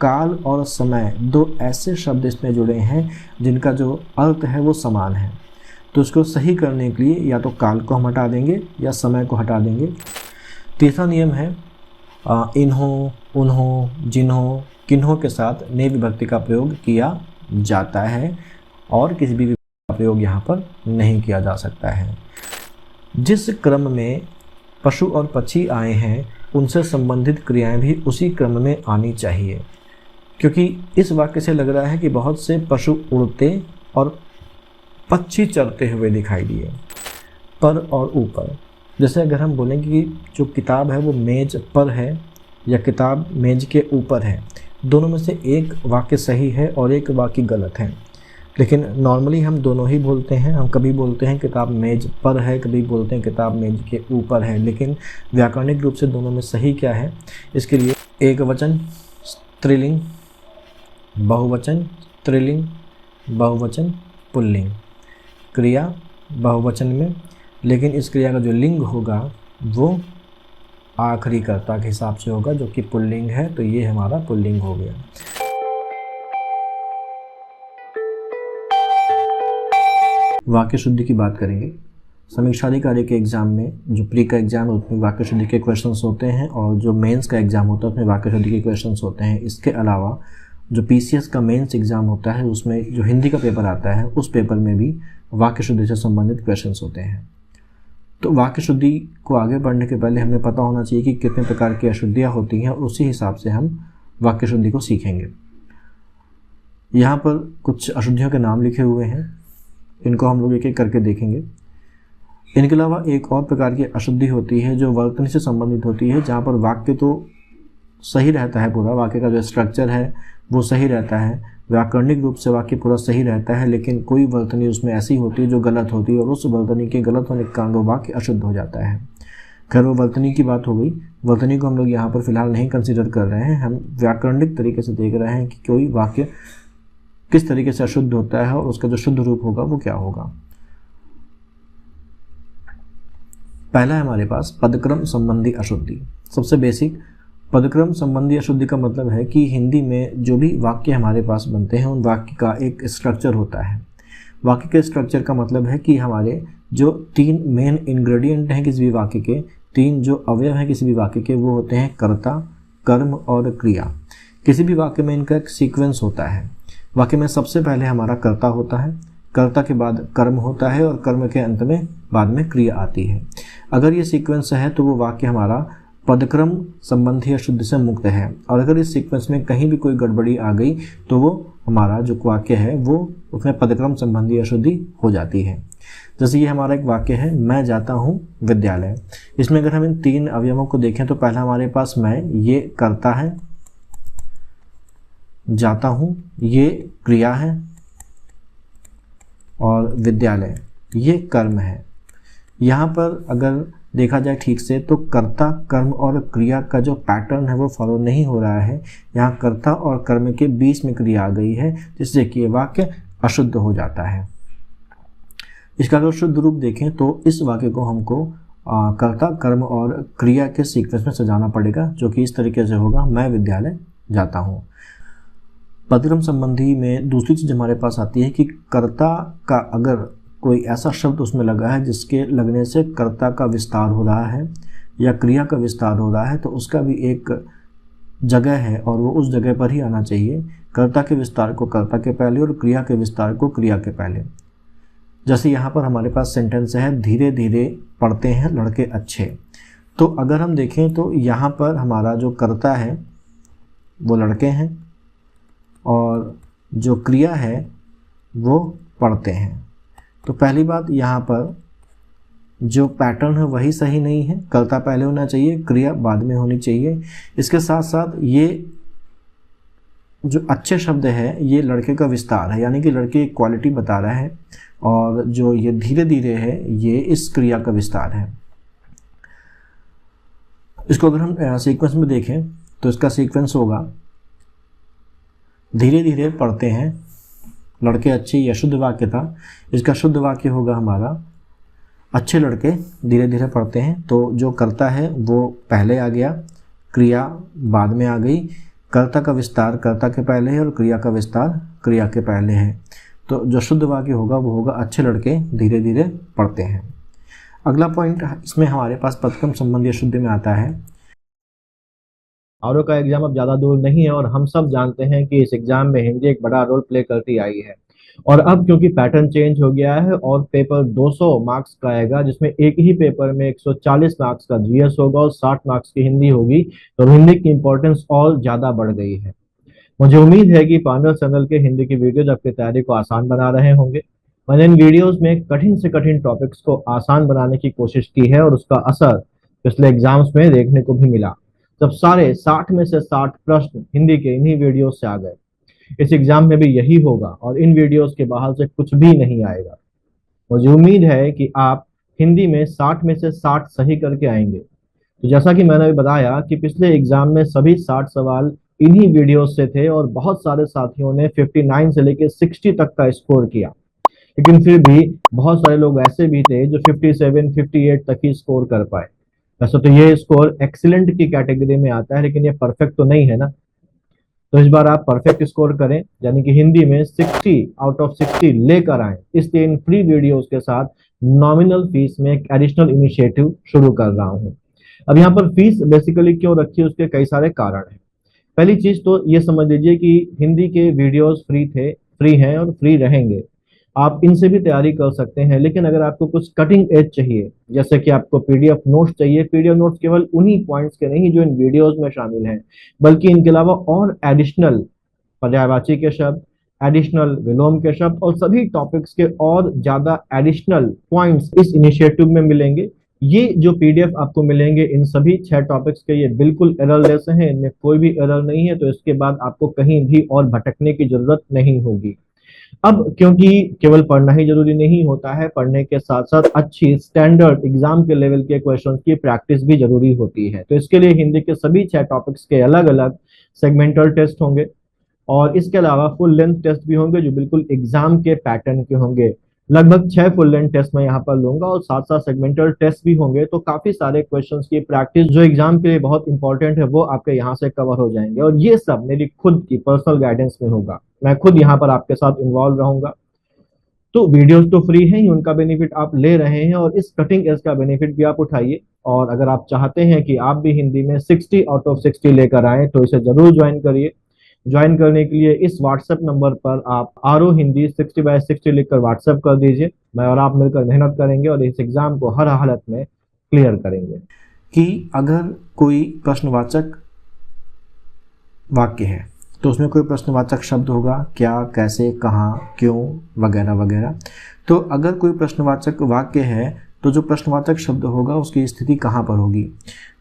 काल और समय दो ऐसे शब्द इसमें जुड़े हैं जिनका जो अर्थ है वो समान है। तो इसको सही करने के लिए या तो काल को हम हटा देंगे या समय को हटा देंगे। तीसरा नियम है इन्हों, उन्हों, जिन्हों, किन्हों के साथ ने विभक्ति का प्रयोग किया जाता है और किसी भी विभक्ति का प्रयोग यहाँ पर नहीं किया जा सकता है। जिस क्रम में पशु और पक्षी आए हैं उनसे संबंधित क्रियाएं भी उसी क्रम में आनी चाहिए, क्योंकि इस वाक्य से लग रहा है कि बहुत से पशु उड़ते और पक्षी चरते हुए दिखाई दिए। पर और ऊपर, जैसे अगर हम बोलेंगे कि जो किताब है वो मेज पर है या किताब मेज के ऊपर है, दोनों में से एक वाक्य सही है और एक वाक्य गलत है। लेकिन नॉर्मली हम दोनों ही बोलते हैं। हम कभी बोलते हैं किताब मेज पर है, कभी बोलते हैं किताब मेज के ऊपर है। लेकिन व्याकरणिक रूप से दोनों में सही क्या है, इसके लिए एक वचन स्त्रीलिंग, बहुवचन स्त्रीलिंग, बहुवचन पुल्लिंग, क्रिया बहुवचन में, लेकिन इस क्रिया का जो लिंग होगा वो आखिरी कर्ता के हिसाब से होगा जो कि पुल्लिंग है। तो ये हमारा पुल्लिंग हो गया। वाक्य शुद्धि की बात करेंगे। समीक्षाधिकारी के एग्जाम में, जो प्री का एग्जाम है उसमें वाक्य शुद्धि के क्वेश्चंस होते हैं और जो मेंस का एग्जाम होता है उसमें वाक्य शुद्धि के क्वेश्चंस होते हैं। इसके अलावा जो पीसीएस का मेंस एग्जाम होता है उसमें जो हिंदी का पेपर आता है उस पेपर में भी वाक्य शुद्धि से संबंधित क्वेश्चंस होते हैं। तो वाक्य शुद्धि को आगे बढ़ने के पहले हमें पता होना चाहिए कि कितने प्रकार की अशुद्धियाँ होती हैं और उसी हिसाब से हम वाक्य शुद्धि को सीखेंगे। यहाँ पर कुछ अशुद्धियों के नाम लिखे हुए हैं, इनको हम लोग एक एक करके देखेंगे। इनके अलावा एक और प्रकार की अशुद्धि होती है जो वर्तनी से संबंधित होती है, जहाँ पर वाक्य तो सही रहता है, पूरा वाक्य का जो स्ट्रक्चर है वो सही रहता है, व्याकरणिक रूप से वाक्य पूरा सही रहता है, लेकिन कोई वर्तनी उसमें ऐसी होती है जो गलत होती है और उस वर्तनी के गलत होने के कारण वो वाक्य अशुद्ध हो जाता है। खैर वो वर्तनी की बात हो गई, वर्तनी को हम लोग यहाँ पर फिलहाल नहीं कंसिडर कर रहे हैं। हम व्याकरणिक तरीके से देख रहे हैं कि कोई वाक्य किस तरीके से अशुद्ध होता है और उसका जो शुद्ध रूप होगा वो क्या होगा। पहला है हमारे पास पदक्रम संबंधी अशुद्धि। सबसे बेसिक पदक्रम संबंधी अशुद्धि का मतलब है कि हिंदी में जो भी वाक्य हमारे पास बनते हैं उन वाक्य का एक स्ट्रक्चर होता है। वाक्य के स्ट्रक्चर का मतलब है कि हमारे जो तीन मेन इंग्रेडिएंट हैं किसी भी वाक्य के, तीन जो अवयव हैं किसी भी वाक्य के, वो होते हैं कर्ता, कर्म और क्रिया। किसी भी वाक्य में इनका एक सीक्वेंस होता है। वाक्य में सबसे पहले हमारा कर्ता होता है, कर्ता के बाद कर्म होता है और कर्म के अंत में बाद में क्रिया आती है। अगर ये सीक्वेंस है तो वो वाक्य हमारा पदक्रम संबंधी अशुद्धि से मुक्त है, और अगर इस सीक्वेंस में कहीं भी कोई गड़बड़ी आ गई तो वो हमारा जो वाक्य है वो उसमें पदक्रम संबंधी अशुद्धि हो जाती है। जैसे ये हमारा एक वाक्य है, मैं जाता हूँ विद्यालय। इसमें अगर हम इन तीन अवयवों को देखें तो पहला हमारे पास मैं, ये कर्ता है, जाता हूँ ये क्रिया है और विद्यालय ये कर्म है। यहाँ पर अगर देखा जाए ठीक से तो कर्ता, कर्म और क्रिया का जो पैटर्न है वो फॉलो नहीं हो रहा है। यहाँ कर्ता और कर्म के बीच में क्रिया आ गई है, जिससे कि ये वाक्य अशुद्ध हो जाता है। इसका अगर शुद्ध रूप देखें तो इस वाक्य को हमको कर्ता, कर्म और क्रिया के सीक्वेंस में सजाना पड़ेगा, जो कि इस तरीके से होगा, मैं विद्यालय जाता हूँ। पदक्रम संबंधी में दूसरी चीज़ हमारे पास आती है कि कर्ता का अगर कोई ऐसा शब्द उसमें लगा है जिसके लगने से कर्ता का विस्तार हो रहा है या क्रिया का विस्तार हो रहा है, तो उसका भी एक जगह है और वो उस जगह पर ही आना चाहिए। कर्ता के विस्तार को कर्ता के पहले और क्रिया के विस्तार को क्रिया के पहले। जैसे यहाँ पर हमारे पास सेंटेंस है, धीरे धीरे पढ़ते हैं लड़के अच्छे। तो अगर हम देखें तो यहाँ पर हमारा जो कर्ता है वो लड़के हैं और जो क्रिया है वो पढ़ते हैं। तो पहली बात, यहाँ पर जो पैटर्न है वही सही नहीं है। कर्ता पहले होना चाहिए, क्रिया बाद में होनी चाहिए। इसके साथ साथ ये जो अच्छे शब्द है ये लड़के का विस्तार है, यानी कि लड़के की क्वालिटी बता रहा है, और जो ये धीरे धीरे है ये इस क्रिया का विस्तार है। इसको अगर हम सीक्वेंस में देखें तो इसका सीक्वेंस होगा, धीरे धीरे पढ़ते हैं लड़के अच्छे, यह शुद्ध वाक्य था। इसका शुद्ध वाक्य होगा हमारा, अच्छे लड़के धीरे धीरे पढ़ते हैं। तो जो कर्ता है वो पहले आ गया, क्रिया बाद में आ गई, कर्ता का विस्तार कर्ता के पहले है और क्रिया का विस्तार क्रिया के पहले है। तो जो शुद्ध वाक्य होगा वो होगा अच्छे लड़के धीरे धीरे पढ़ते हैं। अगला पॉइंट इसमें हमारे पास पदक्रम संबंधी अशुद्धि में आता है। आरओ का एग्जाम अब ज्यादा दूर नहीं है और हम सब जानते हैं कि इस एग्जाम में हिंदी एक बड़ा रोल प्ले करती आई है। और अब क्योंकि पैटर्न चेंज हो गया है और पेपर 200 मार्क्स का आएगा, जिसमें एक ही पेपर में 140 मार्क्स का जीएस होगा और 60 मार्क्स की हिंदी होगी, तो हिंदी की इंपॉर्टेंस और ज्यादा बढ़ गई है। मुझे उम्मीद है कि पांडव चैनल के हिंदी की वीडियोज आपकी तैयारी को आसान बना रहे होंगे। मैंने इन वीडियोस में कठिन से कठिन टॉपिक्स को आसान बनाने की कोशिश की है और उसका असर पिछले एग्जाम्स में देखने को भी मिला, जब सारे 60 में से 60 प्रश्न हिंदी के इन्हीं वीडियो से आ गए। इस एग्जाम में भी यही होगा और इन वीडियोस के बाहर से कुछ भी नहीं आएगा। मुझे उम्मीद है कि आप हिंदी में 60 में से 60 सही करके आएंगे। तो जैसा कि मैंने अभी बताया कि पिछले एग्जाम में सभी 60 सवाल इन्हीं वीडियोस से थे और बहुत सारे साथियों ने 59 से लेकर 60 तक का स्कोर किया, लेकिन फिर भी बहुत सारे लोग ऐसे भी थे जो 57, 58 तक ही स्कोर कर पाए। वैसे तो ये स्कोर एक्सीलेंट की कैटेगरी में आता है, लेकिन ये परफेक्ट तो नहीं है ना। तो इस बार आप परफेक्ट स्कोर करें, यानी कि हिंदी में 60 आउट ऑफ 60 लेकर आए। इसलिए इन फ्री वीडियोस के साथ नॉमिनल फीस में एक एडिशनल इनिशिएटिव शुरू कर रहा हूं। अब यहाँ पर फीस बेसिकली क्यों रखी है, उसके कई सारे कारण हैं। पहली चीज तो ये समझ लीजिए कि हिंदी के वीडियोस फ्री हैं और फ्री रहेंगे। आप इनसे भी तैयारी कर सकते हैं, लेकिन अगर आपको कुछ कटिंग एज चाहिए, जैसे कि आपको पीडीएफ नोट्स चाहिए, पीडीएफ नोट्स केवल उन्हीं पॉइंट्स के नहीं जो इन वीडियोस में शामिल हैं, बल्कि इनके अलावा और एडिशनल पर्यायवाची के शब्द, एडिशनल विलोम के शब्द और सभी टॉपिक्स के और ज्यादा एडिशनल पॉइंट्स इस इनिशिएटिव में मिलेंगे। ये जो पीडीएफ आपको मिलेंगे इन सभी 6 टॉपिक्स के, ये बिल्कुल एररलेस हैं, इनमें कोई भी एरर नहीं है। तो इसके बाद आपको कहीं भी और भटकने की जरूरत नहीं होगी। अब क्योंकि केवल पढ़ना ही जरूरी नहीं होता है, पढ़ने के साथ साथ अच्छी स्टैंडर्ड एग्जाम के लेवल के क्वेश्चंस की प्रैक्टिस भी जरूरी होती है। तो इसके लिए हिंदी के सभी 6 टॉपिक्स के अलग अलग सेगमेंटल टेस्ट होंगे और इसके अलावा फुल लेंथ टेस्ट भी होंगे जो बिल्कुल एग्जाम के पैटर्न के होंगे। लगभग 6 फुल लेंथ टेस्ट मैं यहाँ पर लूंगा और साथ साथ सेगमेंटल टेस्ट भी होंगे। तो काफी सारे क्वेश्चंस की प्रैक्टिस जो एग्जाम के लिए बहुत इंपॉर्टेंट है वो आपके यहाँ से कवर हो जाएंगे। और ये सब मेरी खुद की पर्सनल गाइडेंस में होगा, मैं खुद यहाँ पर आपके साथ इन्वॉल्व रहूंगा। तो वीडियोस तो फ्री हैं ही, उनका बेनिफिट आप ले रहे हैं और इस कटिंग एज का बेनिफिट भी आप उठाइए। और अगर आप चाहते हैं कि आप भी हिंदी में 60 आउट ऑफ 60 लेकर आए तो इसे जरूर ज्वाइन करिए। ज्वाइन करने के लिए इस व्हाट्सएप नंबर पर आप आरओ हिंदी 60/60 लिखकर व्हाट्सएप कर दीजिए। मैं और आप मिलकर मेहनत करेंगे और इस एग्जाम को हर हालत में क्लियर करेंगे। कि अगर कोई प्रश्नवाचक वाक्य है तो उसमें कोई प्रश्नवाचक शब्द होगा, क्या, कैसे, कहाँ, क्यों, वगैरह वगैरह। तो अगर कोई प्रश्नवाचक वाक्य है तो जो प्रश्नवाचक शब्द होगा उसकी स्थिति कहाँ पर होगी।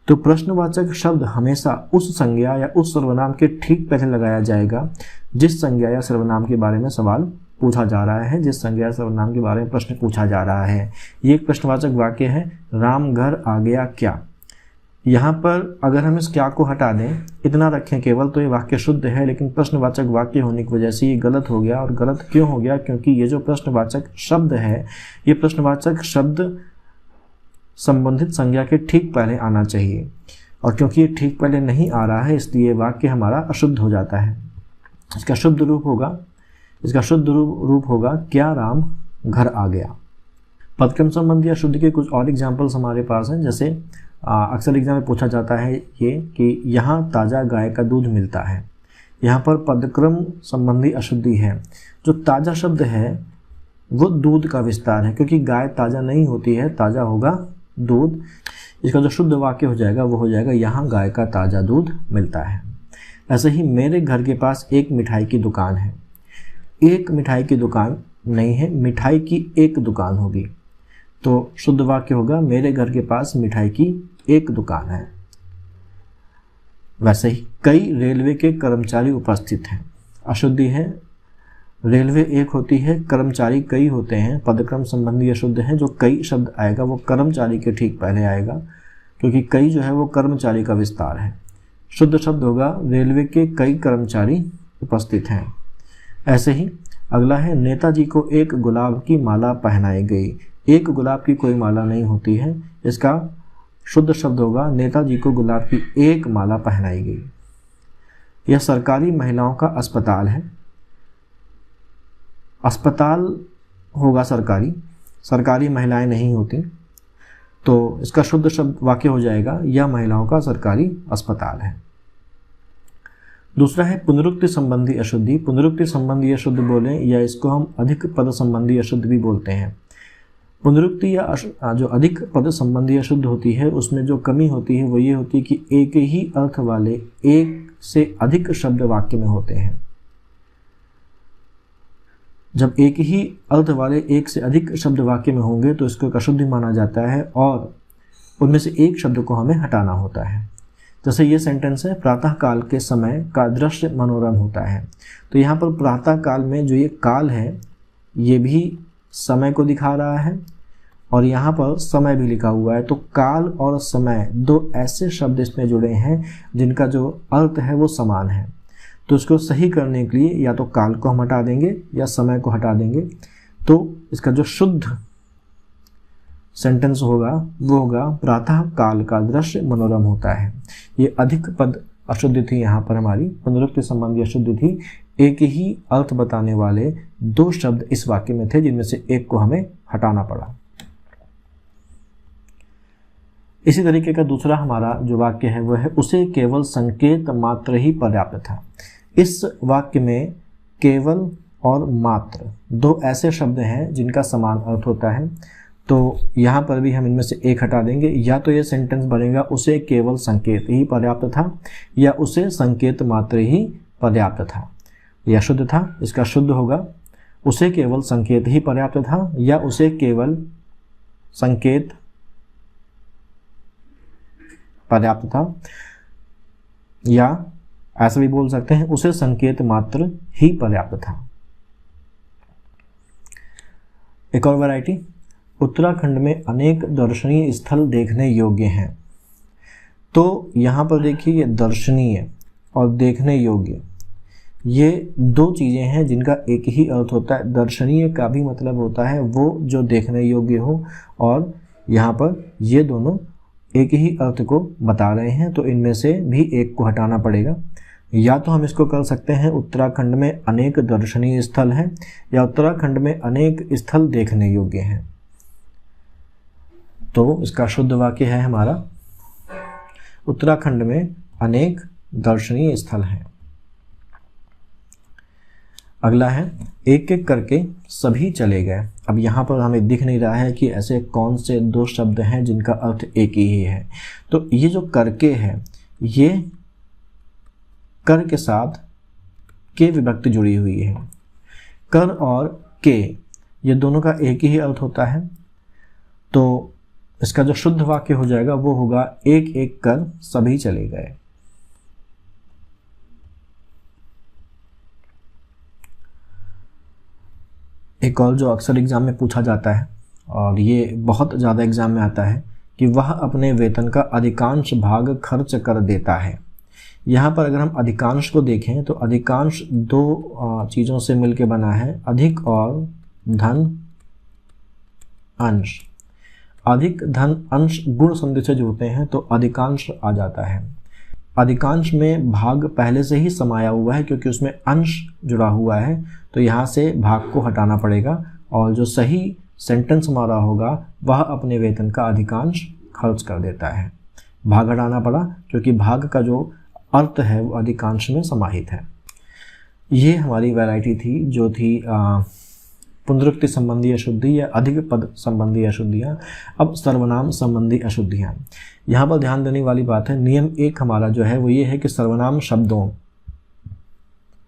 तो प्रश्नवाचक शब्द हमेशा उस संज्ञा या उस सर्वनाम के ठीक पहले लगाया जाएगा जिस संज्ञा या सर्वनाम के बारे में सवाल पूछा जा रहा है, जिस संज्ञा या सर्वनाम के बारे में प्रश्न पूछा जा रहा है। ये एक प्रश्नवाचक वाक्य है। राम घर आ गया क्या। यहाँ पर अगर हम इस क्या को हटा दें, इतना रखें केवल, तो ये वाक्य शुद्ध है। लेकिन प्रश्नवाचक वाक्य होने की वजह से ये गलत हो गया। और गलत क्यों हो गया? क्योंकि ये जो प्रश्नवाचक शब्द है, ये प्रश्नवाचक शब्द संबंधित संज्ञा के ठीक पहले आना चाहिए और क्योंकि ये ठीक पहले नहीं आ रहा है इसलिए वाक्य हमारा अशुद्ध हो जाता है। इसका शुद्ध रूप होगा क्या राम घर आ गया। पदक्रम संबंधी अशुद्धि के कुछ और एग्जाम्पल्स हमारे पास हैं। जैसे अक्सर एग्जाम में पूछा जाता है ये कि यहाँ ताज़ा गाय का दूध मिलता है। यहाँ पर पदक्रम संबंधी अशुद्धि है। जो ताज़ा शब्द है वो दूध का विस्तार है, क्योंकि गाय ताज़ा नहीं होती है, ताज़ा होगा दूध। इसका जो शुद्ध वाक्य हो जाएगा वो हो जाएगा यहाँ गाय का ताज़ा दूध मिलता है। ऐसे ही मेरे घर के पास एक मिठाई की दुकान है। एक मिठाई की दुकान नहीं है, मिठाई की एक दुकान होगी। तो शुद्ध वाक्य होगा मेरे घर के पास मिठाई की एक दुकान है। वैसे ही कई रेलवे के कर्मचारी उपस्थित हैं। अशुद्धि है, रेलवे एक होती है, कर्मचारी कई होते हैं। पदक्रम संबंधी अशुद्ध है। जो कई शब्द आएगा वो कर्मचारी के ठीक पहले आएगा, क्योंकि कई जो है वो कर्मचारी का विस्तार है। शुद्ध शब्द होगा रेलवे के कई कर्मचारी उपस्थित हैं। ऐसे ही अगला है नेताजी को एक गुलाब की माला पहनाई गई। एक गुलाब की कोई माला नहीं होती है। इसका शुद्ध शब्द होगा नेताजी को गुलाब की एक माला पहनाई गई। यह सरकारी महिलाओं का अस्पताल है। अस्पताल होगा सरकारी, सरकारी महिलाएं नहीं होती, तो इसका शुद्ध शब्द वाक्य हो जाएगा यह महिलाओं का सरकारी अस्पताल है। दूसरा है पुनरुक्ति संबंधी अशुद्धि। पुनरुक्ति संबंधी अशुद्ध बोलें या इसको हम अधिक पद संबंधी अशुद्ध भी बोलते हैं। पुनरुक्ति या जो अधिक पद संबंधी अशुद्ध होती है उसमें जो कमी होती है वो ये होती है कि एक ही अर्थ वाले एक से अधिक शब्द वाक्य में होते हैं। जब एक ही अर्थ वाले एक से अधिक शब्द वाक्य में होंगे तो इसको एक अशुद्धि माना जाता है और उनमें से एक शब्द को हमें हटाना होता है। जैसे ये सेंटेंस है, प्रातः काल के समय का दृश्य मनोरम होता है। तो यहाँ पर प्रातः काल में जो ये काल है ये भी समय को दिखा रहा है और यहाँ पर समय भी लिखा हुआ है। तो काल और समय दो ऐसे शब्द इसमें जुड़े हैं जिनका जो अर्थ है वो समान है। तो इसको सही करने के लिए या तो काल को हम हटा देंगे या समय को हटा देंगे। तो इसका जो शुद्ध सेंटेंस होगा वो होगा प्रातः काल का दृश्य मनोरम होता है। ये अधिक पद अशुद्धि थी, यहाँ पर हमारी पुनरुक्ति संबंधी अशुद्धि थी। एक ही अर्थ बताने वाले दो शब्द इस वाक्य में थे जिनमें से एक को हमें हटाना पड़ा। इसी तरीके का दूसरा हमारा जो वाक्य है वह है उसे केवल संकेत मात्र ही पर्याप्त था। इस वाक्य में केवल और मात्र दो ऐसे शब्द हैं जिनका समान अर्थ होता है। तो यहाँ पर भी हम इनमें से एक हटा देंगे। या तो ये सेंटेंस बनेगा उसे केवल संकेत ही पर्याप्त था या उसे संकेत मात्र ही पर्याप्त था। यह शुद्ध था, इसका शुद्ध होगा उसे केवल संकेत ही पर्याप्त था या उसे केवल संकेत पर्याप्त था, या ऐसा भी बोल सकते हैं उसे संकेत मात्र ही पर्याप्त था। एक और वैरायटी, उत्तराखंड में अनेक दर्शनीय स्थल देखने योग्य हैं। तो यहाँ पर देखिए ये दर्शनीय और देखने योग्य ये दो चीज़ें हैं जिनका एक ही अर्थ होता है। दर्शनीय का भी मतलब होता है वो जो देखने योग्य हो और यहाँ पर ये दोनों एक ही अर्थ को बता रहे हैं। तो इनमें से भी एक को हटाना पड़ेगा। या तो हम इसको कर सकते हैं उत्तराखंड में अनेक दर्शनीय स्थल हैं या उत्तराखंड में अनेक स्थल देखने योग्य हैं। तो इसका शुद्ध वाक्य है हमारा उत्तराखंड में अनेक दर्शनीय स्थल हैं। अगला है एक एक करके सभी चले गए। अब यहाँ पर हमें दिख नहीं रहा है कि ऐसे कौन से दो शब्द हैं जिनका अर्थ एक ही है। तो ये जो करके है ये कर के साथ के विभक्ति जुड़ी हुई है। कर और के ये दोनों का एक ही अर्थ होता है। तो इसका जो शुद्ध वाक्य हो जाएगा वो होगा एक एक कर सभी चले गए। एक और जो अक्सर एग्जाम में पूछा जाता है और ये बहुत ज़्यादा एग्जाम में आता है कि वह अपने वेतन का अधिकांश भाग खर्च कर देता है। यहाँ पर अगर हम अधिकांश को देखें तो अधिकांश दो चीज़ों से मिलकर बना है, अधिक और धन अंश। अधिक धन अंश गुण संधि से जुड़ते हैं तो अधिकांश आ जाता है। अधिकांश में भाग पहले से ही समाया हुआ है क्योंकि उसमें अंश जुड़ा हुआ है, तो यहाँ से भाग को हटाना पड़ेगा और जो सही सेंटेंस हमारा होगा वह अपने वेतन का अधिकांश खर्च कर देता है। भाग हटाना पड़ा क्योंकि भाग का जो अर्थ है वो अधिकांश में समाहित है। ये हमारी वैरायटी थी जो थी पुनरुक्ति संबंधी अशुद्धि या अधिक पद संबंधी अशुद्धियाँ। अब सर्वनाम संबंधी अशुद्धियाँ। यहाँ पर ध्यान देने वाली बात है, नियम एक हमारा जो है वो ये है कि सर्वनाम शब्दों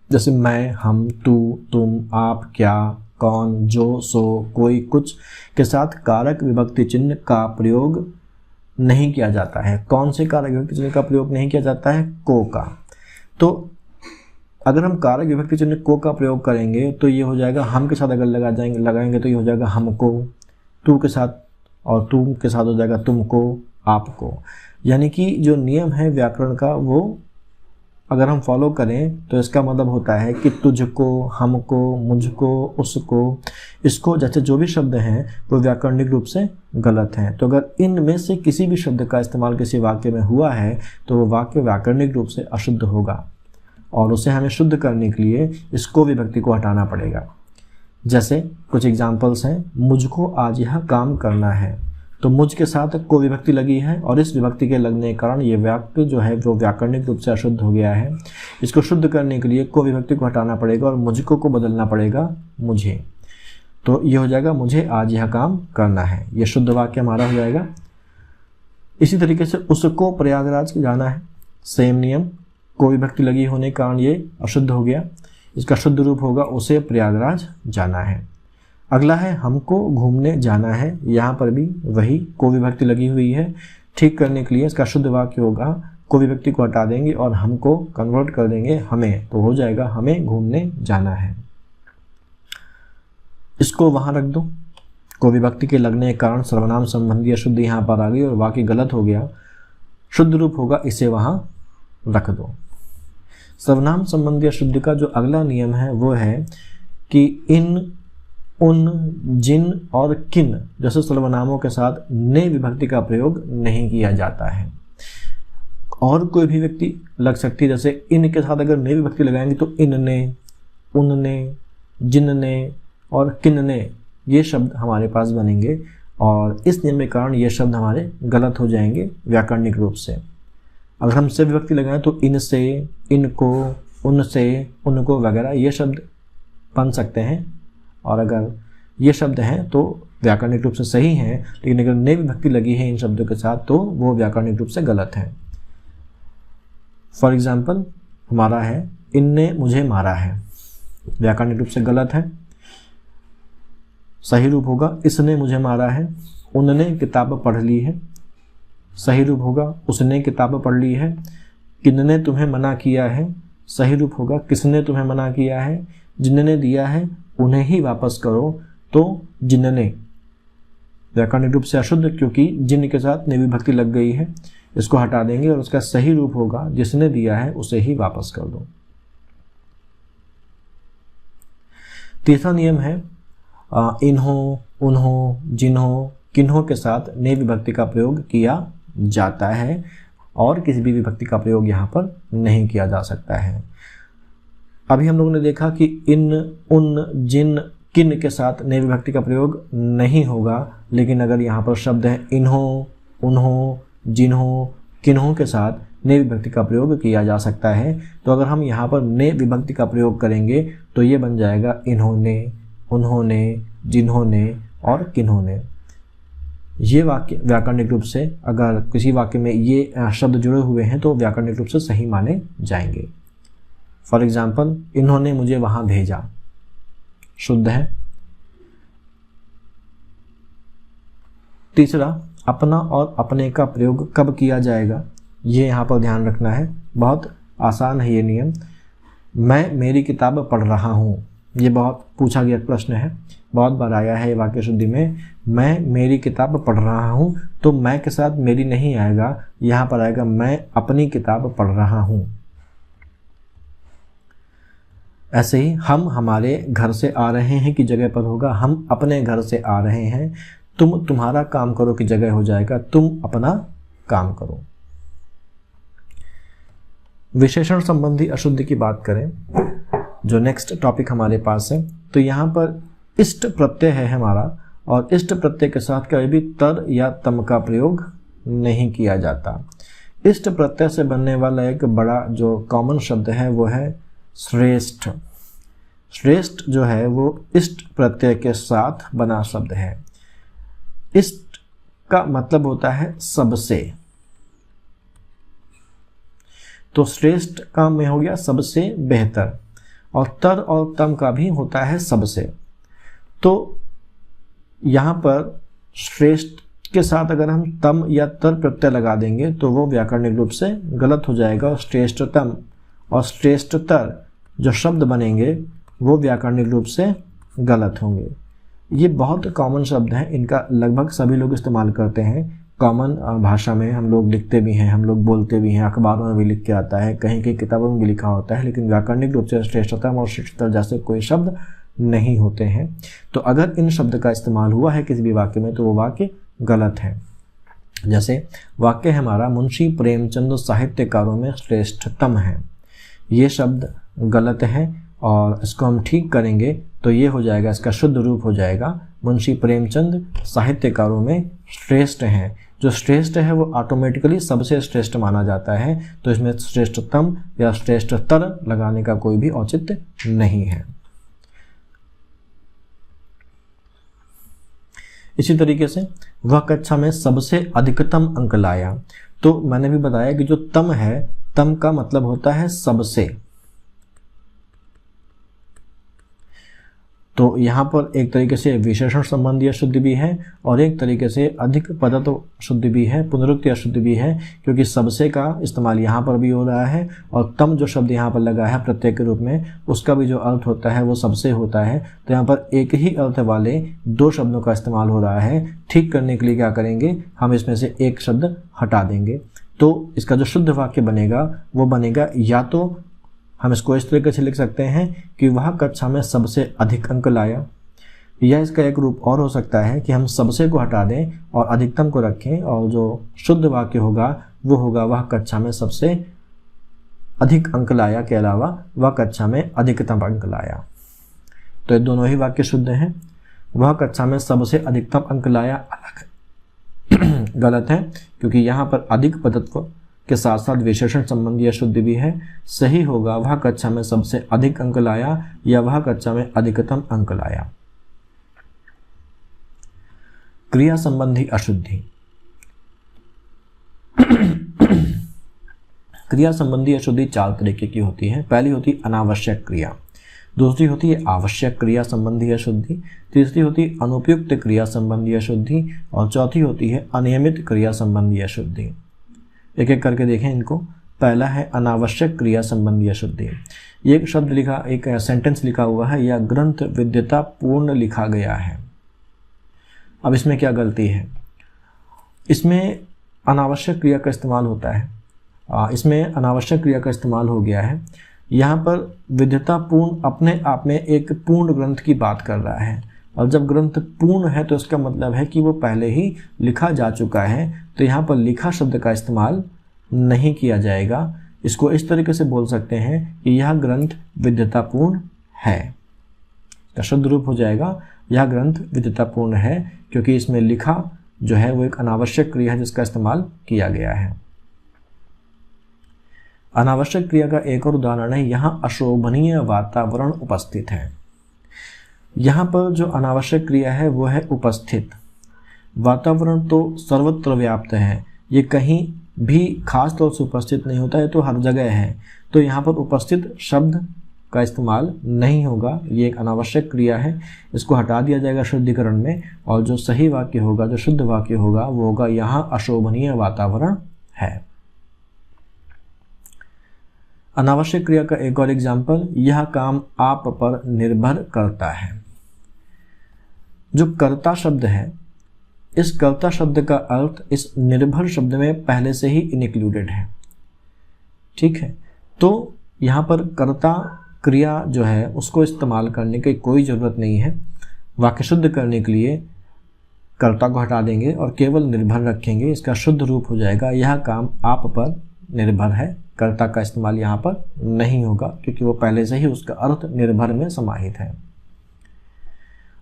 जैसे मैं, हम, तू, तुम, आप, क्या, कौन, जो, सो, कोई, कुछ के साथ कारक विभक्ति चिन्ह का प्रयोग नहीं किया जाता है। कौन से कारक विभक्ति चिन्ह का प्रयोग नहीं किया जाता है? को का। तो अगर हम कारक विभक्ति चिन्ह को का प्रयोग करेंगे तो ये हो जाएगा हम के साथ अगर लगाएंगे तो ये हो जाएगा हमको, तू के साथ और तुम के साथ हो जाएगा तुमको, आपको। यानी कि जो नियम है व्याकरण का वो अगर हम फॉलो करें तो इसका मतलब होता है कि तुझको, हमको, मुझको, उसको, इसको जैसे जो भी शब्द हैं वो व्याकरणिक रूप से गलत हैं। तो अगर इनमें से किसी भी शब्द का इस्तेमाल किसी वाक्य में हुआ है तो वो वाक्य व्याकरणिक रूप से अशुद्ध होगा। और उसे हमें शुद्ध करने के लिए इस को विभक्ति को हटाना पड़ेगा। जैसे कुछ एग्जाम्पल्स हैं, मुझको आज यह काम करना है, तो मुझ के साथ को विभक्ति लगी है और इस विभक्ति के लगने के कारण ये वाक्य जो है वो व्याकरणिक रूप से अशुद्ध हो गया है। इसको शुद्ध करने के लिए को विभक्ति को हटाना पड़ेगा और मुझको को बदलना पड़ेगा मुझे, तो ये हो जाएगा मुझे आज यह काम करना है, ये शुद्ध वाक्य हमारा हो जाएगा। इसी तरीके से उसको प्रयागराज जाना है, सेम नियम, को विभक्ति लगी होने के कारण ये अशुद्ध हो गया, इसका शुद्ध रूप होगा उसे प्रयागराज जाना है। अगला है हमको घूमने जाना है, यहाँ पर भी वही को विभक्ति लगी हुई है। ठीक करने के लिए इसका शुद्ध वाक्य होगा को विभक्ति को हटा देंगे और हमको कन्वर्ट कर देंगे हमें, तो हो जाएगा हमें घूमने जाना है। इसको वहाँ रख दो, को विभक्ति के लगने के कारण सर्वनाम संबंधी अशुद्ध यहाँ पर आ गई और वाक्य गलत हो गया। शुद्ध रूप होगा इसे वहाँ रख दो। सर्वनाम संबंधी अशुद्ध का जो अगला नियम है वो है कि इन, उन, जिन और किन जैसे सर्वनामों के साथ ने विभक्ति का प्रयोग नहीं किया जाता है। और कोई भी व्यक्ति लग सकती है, जैसे इन के साथ अगर ने विभक्ति लगाएंगे तो इनने, उनने, जिनने और किनने ये शब्द हमारे पास बनेंगे और इस नियम के कारण ये शब्द हमारे गलत हो जाएंगे व्याकरणिक रूप से। अगर हम से विभक्ति लगाएं तो इनसे, इनको, उनसे, उनको वगैरह ये शब्द बन सकते हैं और अगर ये शब्द हैं तो व्याकरणिक रूप से सही हैं, लेकिन अगर ने विभक्ति लगी है इन शब्दों के साथ तो वो व्याकरणिक रूप से गलत है। फॉर एग्जाम्पल हमारा है इनने मुझे मारा है, व्याकरणिक रूप से गलत है। सही रूप होगा इसने मुझे मारा है। उनने किताब पढ़ ली है, सही रूप होगा उसने किताब पढ़ ली है। किनने तुम्हें मना किया है, सही रूप होगा किसने तुम्हें मना किया है। जिनने दिया है उन्हें ही वापस करो, तो जिनने व्याकरणिक रूप से अशुद्ध क्योंकि जिन के साथ ने विभक्ति लग गई है, इसको हटा देंगे और उसका सही रूप होगा जिसने दिया है उसे ही वापस कर दो। तीसरा नियम है इन्हों, उन्हों, जिन्हों, किन्हों के साथ ने विभक्ति का प्रयोग किया जाता है और किसी भी विभक्ति का प्रयोग यहाँ पर नहीं किया जा सकता है। अभी हम लोगों ने देखा कि इन, उन, जिन, किन के साथ ने विभक्ति का प्रयोग नहीं होगा, लेकिन अगर यहाँ पर शब्द है इन्हों, उन्हों, जिन्हों, किन्हों के साथ ने विभक्ति का प्रयोग किया जा सकता है। तो अगर हम यहाँ पर ने विभक्ति का प्रयोग करेंगे तो ये बन जाएगा इन्होंने, उन्होंने, जिन्होंने और किन्होंने। ये वाक्य व्याकरणिक रूप से अगर किसी वाक्य में ये शब्द जुड़े हुए हैं तो व्याकरणिक रूप से सही माने जाएंगे। फॉर एग्जाम्पल इन्होंने मुझे वहां भेजा, शुद्ध है। तीसरा अपना और अपने का प्रयोग कब किया जाएगा, ये यहाँ पर ध्यान रखना है। बहुत आसान है ये नियम। मैं मेरी किताब पढ़ रहा हूँ, ये बहुत पूछा गया प्रश्न है, बहुत बार आया है वाक्य शुद्धि में। मैं मेरी किताब पढ़ रहा हूँ, तो मैं के साथ मेरी नहीं आएगा, यहाँ पर आएगा मैं अपनी किताब पढ़ रहा हूँ। ऐसे ही हम हमारे घर से आ रहे हैं की जगह पर होगा हम अपने घर से आ रहे हैं। तुम तुम्हारा काम करो की जगह हो जाएगा तुम अपना काम करो। विशेषण संबंधी अशुद्धि की बात करें, जो नेक्स्ट टॉपिक हमारे पास है, तो यहाँ पर इष्ट प्रत्यय है हमारा और इष्ट प्रत्यय के साथ कभी भी तर या तम का प्रयोग नहीं किया जाता। इष्ट प्रत्यय से बनने वाला एक बड़ा जो कॉमन शब्द है वो है श्रेष्ठ। श्रेष्ठ जो है वो इष्ट प्रत्यय के साथ बना शब्द है। इष्ट का मतलब होता है सबसे, तो श्रेष्ठ का में हो गया सबसे बेहतर, और तर और तम का भी होता है सबसे। तो यहाँ पर श्रेष्ठ के साथ अगर हम तम या तर प्रत्यय लगा देंगे तो वो व्याकरणिक रूप से गलत हो जाएगा। श्रेष्ठतम और श्रेष्ठतर जो शब्द बनेंगे वो व्याकरणिक रूप से गलत होंगे। ये बहुत कॉमन शब्द हैं, इनका लगभग सभी लोग इस्तेमाल करते हैं। कॉमन भाषा में हम लोग लिखते भी हैं, हम लोग बोलते भी हैं, अखबारों में भी लिख के आता है, कहीं कहीं किताबों में भी लिखा होता है, लेकिन व्याकरणिक रूप से श्रेष्ठतम और श्रेष्ठतर जैसे कोई शब्द नहीं होते हैं। तो अगर इन शब्द का इस्तेमाल हुआ है किसी भी वाक्य में तो वो वाक्य गलत है। जैसे वाक्य हमारा मुंशी प्रेमचंद साहित्यकारों में श्रेष्ठतम है, ये शब्द गलत है और इसको हम ठीक करेंगे तो ये हो जाएगा, इसका शुद्ध रूप हो जाएगा मुंशी प्रेमचंद साहित्यकारों में श्रेष्ठ हैं। जो श्रेष्ठ है वो ऑटोमेटिकली सबसे श्रेष्ठ माना जाता है, तो इसमें श्रेष्ठतम या श्रेष्ठतर लगाने का कोई भी औचित्य नहीं है। इसी तरीके से वह कक्षा में सबसे अधिकतम अंक लाया, तो मैंने भी बताया कि जो तम है, तम का मतलब होता है सबसे। तो यहाँ पर एक तरीके से विशेषण संबंधी अशुद्धि भी है और एक तरीके से अधिक पदत्व शुद्धि भी है, पुनरुक्ति अशुद्धि भी है, क्योंकि सबसे का इस्तेमाल यहाँ पर भी हो रहा है और तम जो शब्द यहाँ पर लगा है प्रत्यय के रूप में, उसका भी जो अर्थ होता है वो सबसे होता है। तो यहाँ पर एक ही अर्थ वाले दो शब्दों का इस्तेमाल हो रहा है। ठीक करने के लिए क्या करेंगे, हम इसमें से एक शब्द हटा देंगे, तो इसका जो शुद्ध वाक्य बनेगा वो बनेगा, या तो हम इसको इस तरीके से लिख सकते हैं कि वह कक्षा में सबसे अधिक अंक लाया, या इसका एक रूप और हो सकता है कि हम सबसे को हटा दें और अधिकतम को रखें और जो शुद्ध वाक्य होगा वो होगा वह कक्षा में सबसे अधिक अंक लाया के अलावा वह कक्षा में अधिकतम अंक लाया। तो ये दोनों ही वाक्य शुद्ध हैं। वह कक्षा में सबसे अधिकतम अंक लाया अलग गलत है, क्योंकि यहाँ पर अधिक पदत्व के साथ साथ विशेषण संबंधी अशुद्धि भी है। सही होगा वह कक्षा में सबसे अधिक अंक लाया या वह कक्षा में अधिकतम अंक लाया। क्रिया संबंधी अशुद्धि। क्रिया संबंधी अशुद्धि चार तरीके की होती है। पहली होती अनावश्यक क्रिया, दूसरी होती है आवश्यक क्रिया संबंधी अशुद्धि, तीसरी होती अनुपयुक्त क्रिया संबंधी अशुद्धि और चौथी होती है अनियमित क्रिया संबंधी अशुद्धि। एक एक करके देखें इनको। पहला है अनावश्यक क्रिया संबंधी अशुद्धि। ये एक शब्द लिखा, एक सेंटेंस लिखा हुआ है, यह ग्रंथ विद्यता पूर्ण लिखा गया है। अब इसमें क्या गलती है, इसमें अनावश्यक क्रिया का इस्तेमाल होता है। इसमें अनावश्यक क्रिया का इस्तेमाल हो गया है। यहाँ पर विद्यता पूर्ण अपने आप में एक पूर्ण ग्रंथ की बात कर रहा है, और जब ग्रंथ पूर्ण है तो इसका मतलब है कि वो पहले ही लिखा जा चुका है, तो यहाँ पर लिखा शब्द का इस्तेमाल नहीं किया जाएगा। इसको इस तरीके से बोल सकते हैं कि यह ग्रंथ विद्यतापूर्ण है। इसका शुद्ध रूप हो जाएगा यह ग्रंथ विद्यतापूर्ण है, क्योंकि इसमें लिखा जो है वो एक अनावश्यक क्रिया है जिसका इस्तेमाल किया गया है। अनावश्यक क्रिया का एक और उदाहरण है, यहाँ अशोभनीय वातावरण उपस्थित है। यहाँ पर जो अनावश्यक क्रिया है वो है उपस्थित। वातावरण तो सर्वत्र व्याप्त है, ये कहीं भी खास तौर से उपस्थित नहीं होता है, तो हर जगह है। तो यहाँ पर उपस्थित शब्द का इस्तेमाल नहीं होगा, ये एक अनावश्यक क्रिया है, इसको हटा दिया जाएगा शुद्धिकरण में, और जो सही वाक्य होगा, जो शुद्ध वाक्य होगा वो होगा यहाँ अशोभनीय वातावरण है। अनावश्यक क्रिया का एक और एग्जाम्पल, यह काम आप पर निर्भर करता है। जो कर्ता शब्द है, इस कर्ता शब्द का अर्थ इस निर्भर शब्द में पहले से ही इनक्लूडेड है। ठीक है, तो यहाँ पर कर्ता क्रिया जो है उसको इस्तेमाल करने की कोई ज़रूरत नहीं है। वाक्य शुद्ध करने के लिए कर्ता को हटा देंगे और केवल निर्भर रखेंगे। इसका शुद्ध रूप हो जाएगा यह काम आप पर निर्भर है। कर्ता का इस्तेमाल यहाँ पर नहीं होगा, क्योंकि वो पहले से ही उसका अर्थ निर्भर में समाहित है।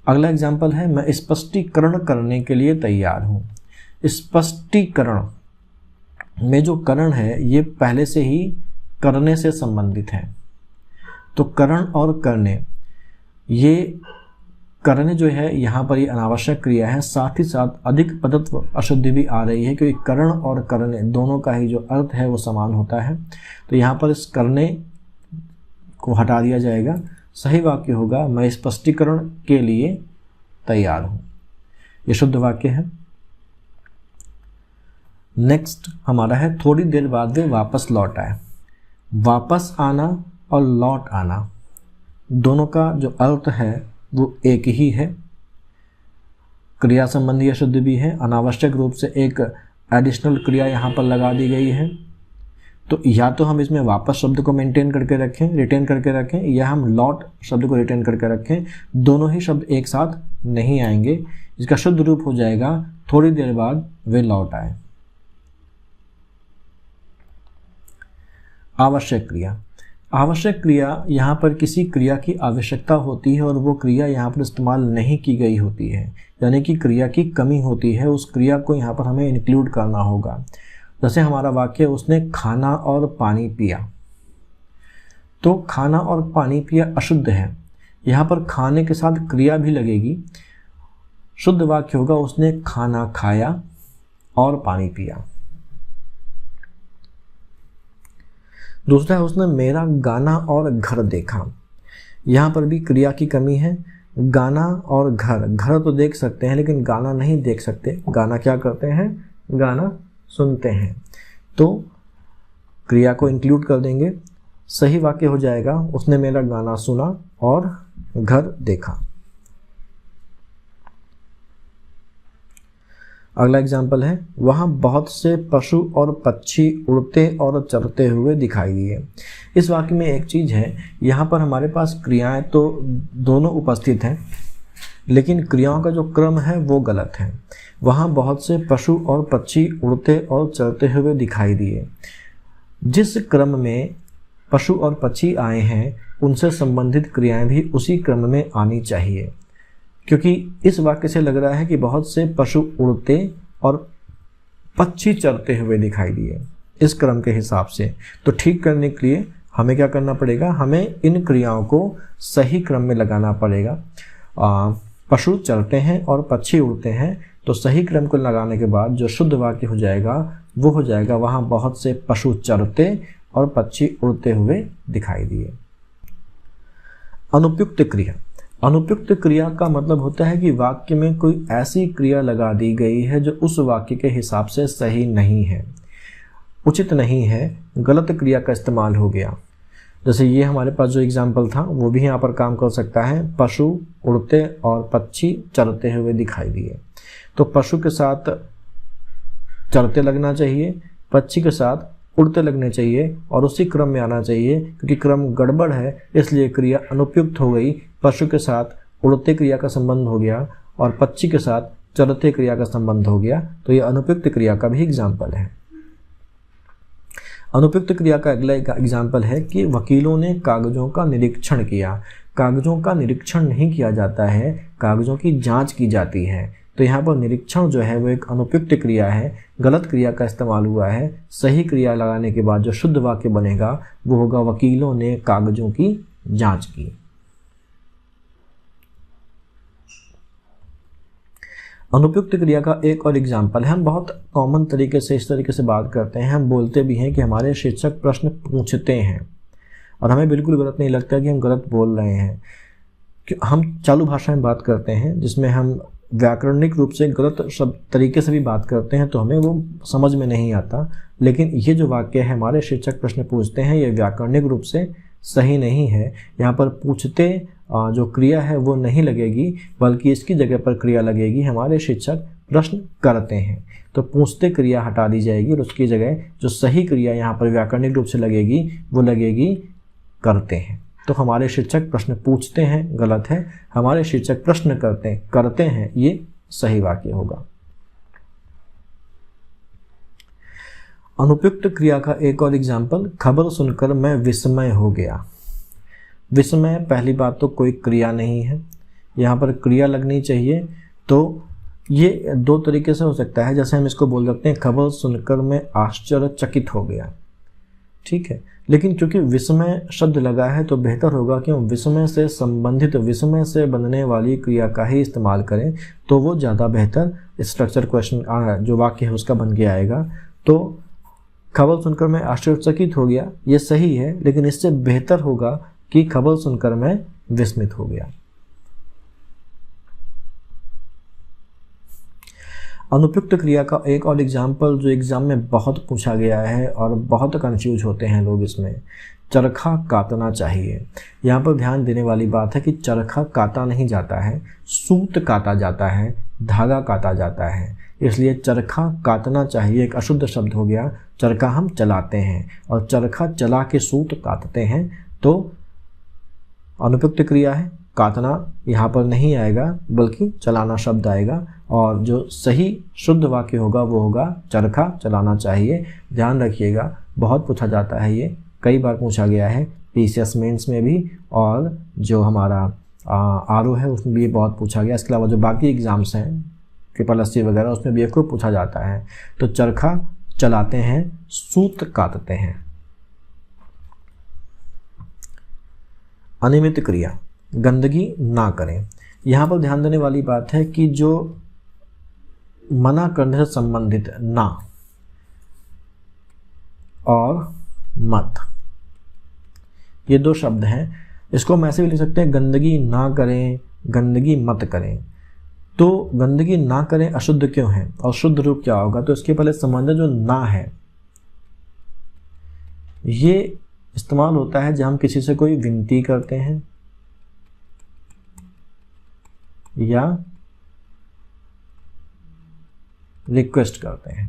अगला एग्जाम्पल है, मैं स्पष्टीकरण करने के लिए तैयार हूँ। स्पष्टीकरण में जो करण है ये पहले से ही करने से संबंधित है। तो करण और करने, ये करने जो है यहाँ पर ये अनावश्यक क्रिया है, साथ ही साथ अधिक पदत्व अशुद्धि भी आ रही है, क्योंकि करण और करने दोनों का ही जो अर्थ है वो समान होता है। तो यहाँ पर इस करने को हटा दिया जाएगा। सही वाक्य होगा मैं स्पष्टीकरण के लिए तैयार हूँ। ये शुद्ध वाक्य है। नेक्स्ट हमारा है, थोड़ी देर बाद वे वापस लौट आए। वापस आना और लौट आना दोनों का जो अर्थ है वो एक ही है। क्रिया संबंधी अशुद्धि भी है, अनावश्यक रूप से एक एडिशनल क्रिया यहाँ पर लगा दी गई है। तो या तो हम इसमें वापस शब्द को मेंटेन करके रखें, रिटेन करके रखें, या हम लौट शब्द को रिटेन करके रखें। दोनों ही शब्द एक साथ नहीं आएंगे। इसका शुद्ध रूप हो जाएगा थोड़ी देर बाद वे लौट आए। आवश्यक क्रिया, आवश्यक क्रिया, यहाँ पर किसी क्रिया की आवश्यकता होती है और वो क्रिया यहाँ पर इस्तेमाल नहीं की गई होती है, यानी कि क्रिया की कमी होती है, उस क्रिया को यहाँ पर हमें इंक्लूड करना होगा। जैसे हमारा वाक्य, उसने खाना और पानी पिया, तो खाना और पानी पिया अशुद्ध है, यहाँ पर खाने के साथ क्रिया भी लगेगी। शुद्ध वाक्य होगा उसने खाना खाया और पानी पिया। दूसरा है उसने मेरा गाना और घर देखा, यहाँ पर भी क्रिया की कमी है। गाना और घर, घर तो देख सकते हैं लेकिन गाना नहीं देख सकते। गाना क्या करते हैं, गाना सुनते हैं, तो क्रिया को इंक्लूड कर देंगे। सही वाक्य हो जाएगा उसने मेरा गाना सुना और घर देखा। अगला एग्जाम्पल है, वहाँ बहुत से पशु और पक्षी उड़ते और चरते हुए दिखाई दिए। इस वाक्य में एक चीज़ है, यहाँ पर हमारे पास क्रियाएं तो दोनों उपस्थित हैं, लेकिन क्रियाओं का जो क्रम है वो गलत है। वहाँ बहुत से पशु और पक्षी उड़ते और चरते हुए दिखाई दिए। जिस क्रम में पशु और पक्षी आए हैं उनसे संबंधित क्रियाएं भी उसी क्रम में आनी चाहिए, क्योंकि इस वाक्य से लग रहा है कि बहुत से पशु उड़ते और पक्षी चरते हुए दिखाई दिए इस क्रम के हिसाब से। तो ठीक करने के लिए हमें क्या करना पड़ेगा, हमें इन क्रियाओं को सही क्रम में लगाना पड़ेगा। पशु चरते हैं और पक्षी उड़ते हैं, तो सही क्रम को लगाने के बाद जो शुद्ध वाक्य हो जाएगा वो हो जाएगा, वहाँ बहुत से पशु चरते और पक्षी उड़ते हुए दिखाई दिए। अनुपयुक्त क्रिया, अनुपयुक्त क्रिया का मतलब होता है कि वाक्य में कोई ऐसी क्रिया लगा दी गई है जो उस वाक्य के हिसाब से सही नहीं है, उचित नहीं है, गलत क्रिया का इस्तेमाल हो गया। जैसे ये हमारे पास जो एग्जाम्पल था वो भी यहाँ पर काम कर सकता है। पशु उड़ते और पक्षी चरते हुए दिखाई दिए, तो पशु के साथ चरते लगना चाहिए, पक्षी के साथ उड़ते लगने चाहिए और उसी क्रम में आना चाहिए। क्योंकि क्रम गड़बड़ है इसलिए क्रिया अनुपयुक्त हो गई। पशु के साथ उड़ते क्रिया का संबंध हो गया और पक्षी के साथ चरते क्रिया का संबंध हो गया, तो ये अनुपयुक्त क्रिया का भी एग्जाम्पल है। अनुपयुक्त क्रिया का अगला एग्जाम्पल है कि वकीलों ने कागजों का निरीक्षण किया। कागजों का निरीक्षण नहीं किया जाता है, कागजों की जांच की जाती है। तो यहाँ पर निरीक्षण जो है वो एक अनुपयुक्त क्रिया है, गलत क्रिया का इस्तेमाल हुआ है। सही क्रिया लगाने के बाद जो शुद्ध वाक्य बनेगा वो होगा वकीलों ने कागजों की जांच की। अनुपयुक्त क्रिया का एक और एग्जाम्पल है, हम बहुत कॉमन तरीके से इस तरीके से बात करते हैं, हम बोलते भी हैं कि हमारे शिक्षक प्रश्न पूछते हैं और हमें बिल्कुल गलत नहीं लगता कि हम गलत बोल रहे हैं। हम चालू भाषा में बात करते हैं जिसमें हम व्याकरणिक रूप से गलत शब्द तरीके से भी बात करते हैं तो हमें वो समझ में नहीं आता। लेकिन ये जो वाक्य है हमारे शिक्षक प्रश्न पूछते हैं, ये व्याकरणिक रूप से सही नहीं है। यहाँ पर पूछते जो क्रिया है वो नहीं लगेगी, बल्कि इसकी जगह पर क्रिया लगेगी हमारे शिक्षक प्रश्न करते हैं। तो पूछते क्रिया हटा दी जाएगी और उसकी जगह जो सही क्रिया यहाँ पर व्याकरणिक रूप से लगेगी वो लगेगी करते हैं। तो हमारे शिक्षक प्रश्न पूछते हैं गलत है, हमारे शिक्षक प्रश्न करते हैं ये सही वाक्य होगा। अनुपयुक्त क्रिया का एक और एग्जाम्पल, खबर सुनकर मैं विस्मय हो गया। विस्मय, पहली बात तो कोई क्रिया नहीं है, यहाँ पर क्रिया लगनी चाहिए। तो ये दो तरीके से हो सकता है, जैसे हम इसको बोल सकते हैं खबर सुनकर मैं आश्चर्यचकित हो गया, ठीक है। लेकिन क्योंकि विस्मय शब्द लगा है तो बेहतर होगा कि हम विस्मय से संबंधित, विस्मय से बनने वाली क्रिया का ही इस्तेमाल करें, तो वो ज़्यादा बेहतर स्ट्रक्चर क्वेश्चन जो वाक्य है उसका बन के आएगा। तो खबर सुनकर मैं आश्चर्यचकित हो गया, ये सही है, लेकिन इससे बेहतर होगा कि खबर सुनकर मैं विस्मित हो गया। अनुपयुक्त क्रिया का एक और एग्जाम्पल जो एग्जाम में बहुत पूछा गया है और बहुत कंफ्यूज होते हैं लोग इसमें, चरखा काटना चाहिए। यहाँ पर ध्यान देने वाली बात है कि चरखा काटा नहीं जाता है, सूत काटा जाता है, धागा काटा जाता है। इसलिए चरखा काटना चाहिए एक अशुद्ध शब्द हो गया। चरखा हम चलाते हैं और चरखा चला के सूत काटते हैं, तो अनुपयुक्त क्रिया है। काटना यहाँ पर नहीं आएगा बल्कि चलाना शब्द आएगा और जो सही शुद्ध वाक्य होगा वो होगा चरखा चलाना चाहिए। ध्यान रखिएगा, बहुत पूछा जाता है ये कई बार पूछा गया है, पीसीएस मेंस में भी और जो हमारा आरओ है उसमें भी ये बहुत पूछा गया। इसके अलावा जो बाकी एग्ज़ाम्स हैं SSC वगैरह उसमें भी ये खूब पूछा जाता है। तो चरखा चलाते हैं, सूत काटते हैं। अनियमित क्रिया, गंदगी ना करें। यहाँ पर ध्यान देने वाली बात है कि जो मना करने से संबंधित ना और मत, ये दो शब्द हैं। इसको हम ऐसे भी लिख सकते हैं, गंदगी ना करें, गंदगी मत करें। तो गंदगी ना करें अशुद्ध क्यों है और शुद्ध रूप क्या होगा? तो इसके पहले संबंध जो ना है ये इस्तेमाल होता है जब हम किसी से कोई विनती करते हैं या रिक्वेस्ट करते हैं।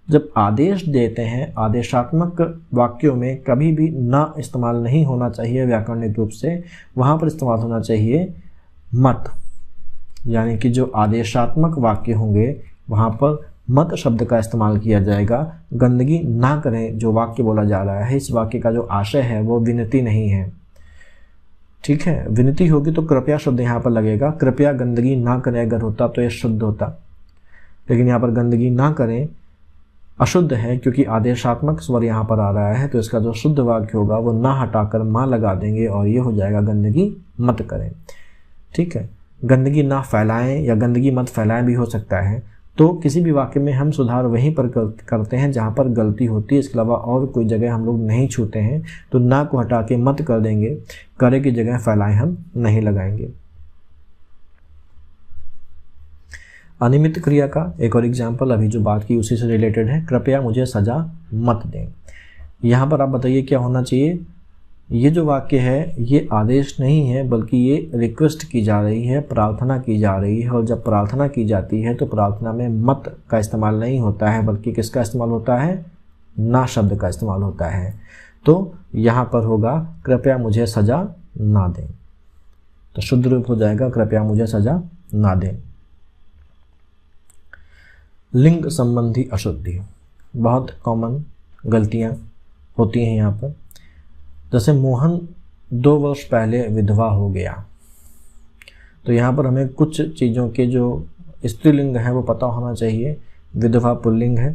जब आदेश देते हैं, आदेशात्मक वाक्यों में कभी भी ना इस्तेमाल नहीं होना चाहिए व्याकरणिक रूप से, वहाँ पर इस्तेमाल होना चाहिए मत। यानी कि जो आदेशात्मक वाक्य होंगे वहाँ पर मत शब्द का इस्तेमाल किया जाएगा। गंदगी ना करें जो वाक्य बोला जा रहा है, इस वाक्य का जो आशय है वो विनती नहीं है, ठीक है। विनती होगी तो कृपया शब्द यहाँ पर लगेगा। कृपया गंदगी ना करें अगर होता तो ये शुद्ध होता, लेकिन यहाँ पर गंदगी ना करें अशुद्ध है क्योंकि आदेशात्मक स्वर यहाँ पर आ रहा है। तो इसका जो शुद्ध वाक्य होगा वो ना हटाकर माँ लगा देंगे और ये हो जाएगा गंदगी मत करें, ठीक है। गंदगी ना फैलाएं या गंदगी मत फैलाएं भी हो सकता है। तो किसी भी वाक्य में हम सुधार वहीं पर करते हैं जहाँ पर गलती होती है, इसके अलावा और कोई जगह हम लोग नहीं छूते हैं। तो ना को हटा के मत कर देंगे, करे की जगह फैलाएं हम नहीं लगाएंगे। अनियमित क्रिया का एक और एग्जाम्पल अभी जो बात की उसी से रिलेटेड है, कृपया मुझे सजा मत दें। यहाँ पर आप बताइए क्या होना चाहिए? ये जो वाक्य है ये आदेश नहीं है बल्कि ये रिक्वेस्ट की जा रही है, प्रार्थना की जा रही है। और जब प्रार्थना की जाती है तो प्रार्थना में मत का इस्तेमाल नहीं होता है बल्कि किसका इस्तेमाल होता है? ना शब्द का इस्तेमाल होता है। तो यहाँ पर होगा कृपया मुझे सजा ना दें। तो शुद्ध रूप हो जाएगा कृपया मुझे सजा ना दें। लिंग संबंधी अशुद्धि, बहुत कॉमन गलतियाँ होती हैं यहाँ पर। जैसे मोहन 2 वर्ष पहले विधवा हो गया, तो यहाँ पर हमें कुछ चीज़ों के जो स्त्रीलिंग है वो पता होना चाहिए। विधवा पुल्लिंग है,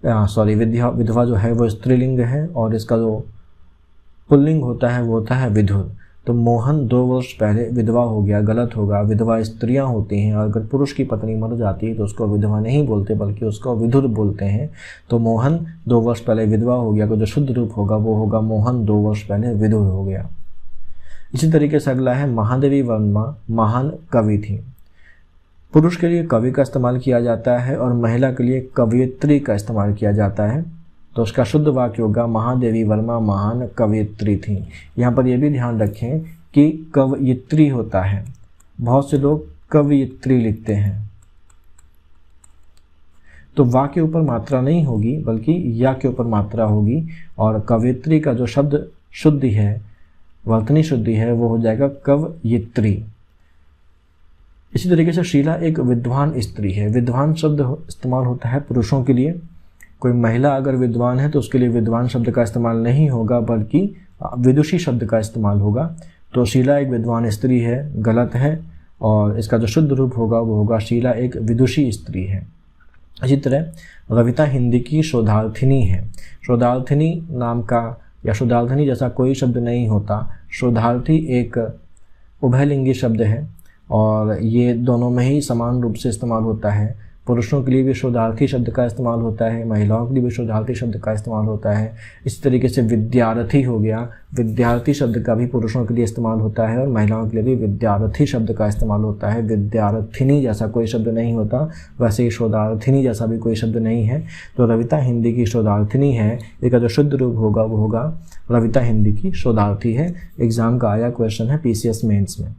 विधवा जो है वो स्त्रीलिंग है और इसका जो पुल्लिंग होता है वो होता है विधुर। तो मोहन 2 वर्ष पहले विधवा हो गया, गलत होगा। विधवा स्त्रियां होती हैं और अगर पुरुष की पत्नी मर जाती है तो उसको विधवा नहीं बोलते बल्कि उसको विधुर बोलते हैं। तो मोहन 2 वर्ष पहले विधवा हो गया, तो जो शुद्ध रूप होगा वो होगा मोहन 2 वर्ष पहले विधुर हो गया। इसी तरीके से अगला है महादेवी वर्मा महान कवि थी। पुरुष के लिए कवि का इस्तेमाल किया जाता है और महिला के लिए कवयित्री का इस्तेमाल किया जाता है। तो उसका शुद्ध वाक्य होगा महादेवी वर्मा महान कवयित्री थी। यहाँ पर यह भी ध्यान रखें कि कवयित्री होता है, बहुत से लोग कवयित्री लिखते हैं। तो वा के ऊपर मात्रा नहीं होगी बल्कि या के ऊपर मात्रा होगी और कवयित्री का जो शब्द शुद्धि है, वर्तनी शुद्धि है, वो हो जाएगा कवयित्री। इसी तरीके से शीला एक विद्वान स्त्री है। विद्वान शब्द इस्तेमाल होता है पुरुषों के लिए। कोई महिला अगर विद्वान है तो उसके लिए विद्वान शब्द का इस्तेमाल नहीं होगा बल्कि विदुषी शब्द का इस्तेमाल होगा। तो शीला एक विद्वान स्त्री है, गलत है और इसका जो शुद्ध रूप होगा वो होगा शीला एक विदुषी स्त्री है। इसी तरह रविता हिंदी की शोधार्थिनी है। शोधार्थिनी नाम का या शोधार्थिनी जैसा कोई शब्द नहीं होता। शोधार्थी एक उभयलिंगी शब्द है और ये दोनों में ही समान रूप से इस्तेमाल होता है। पुरुषों के लिए भी शोधार्थी शब्द का इस्तेमाल होता है, महिलाओं के लिए भी शोधार्थी शब्द का इस्तेमाल होता है। इस तरीके से विद्यार्थी हो गया, विद्यार्थी शब्द का भी पुरुषों के लिए इस्तेमाल होता है और महिलाओं के लिए भी विद्यार्थी शब्द का इस्तेमाल होता है। विद्यार्थिनी जैसा कोई शब्द नहीं होता, वैसे ही शोधार्थिनी जैसा भी कोई शब्द नहीं है। तो रविता हिंदी की शोधार्थिनी है, इसका जो शुद्ध रूप होगा वो होगा रविता हिंदी की शोधार्थी है। एग्जाम का आया क्वेश्चन है PCS मेंस में।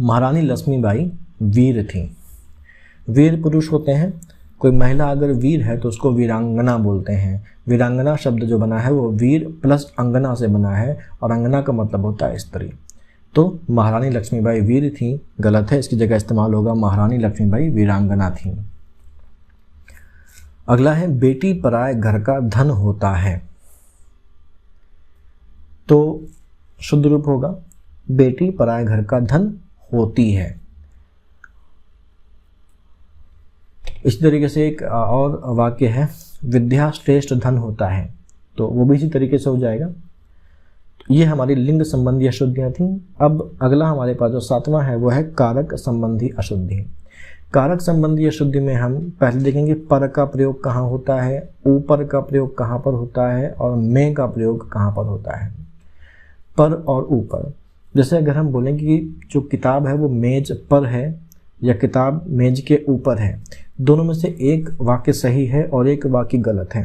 महारानी लक्ष्मीबाई वीर थी। वीर पुरुष होते हैं, कोई महिला अगर वीर है तो उसको वीरांगना बोलते हैं। वीरांगना शब्द जो बना है वो वीर प्लस अंगना से बना है और अंगना का मतलब होता है स्त्री। तो महारानी लक्ष्मीबाई वीर थी, गलत है, इसकी जगह इस्तेमाल होगा महारानी लक्ष्मीबाई वीरांगना थी। अगला है बेटी पराए घर का धन होता है। तो शुद्ध रूप होगा बेटी पराए घर का धन होती है। इसी तरीके से एक और वाक्य है, विद्या श्रेष्ठ धन होता है, तो वो भी इसी तरीके से हो जाएगा। ये हमारी लिंग संबंधी अशुद्धियाँ थी। अब अगला हमारे पास जो 7वां है वो है कारक संबंधी अशुद्धि। कारक संबंधी अशुद्धि में हम पहले देखेंगे पर का प्रयोग कहाँ होता है, ऊपर का प्रयोग कहाँ पर होता है और में का प्रयोग कहाँ पर होता है। पर और ऊपर, जैसे अगर हम बोलेंगे कि जो किताब है वो मेज पर है या किताब मेज के ऊपर है, दोनों में से एक वाक्य सही है और एक वाक्य गलत है,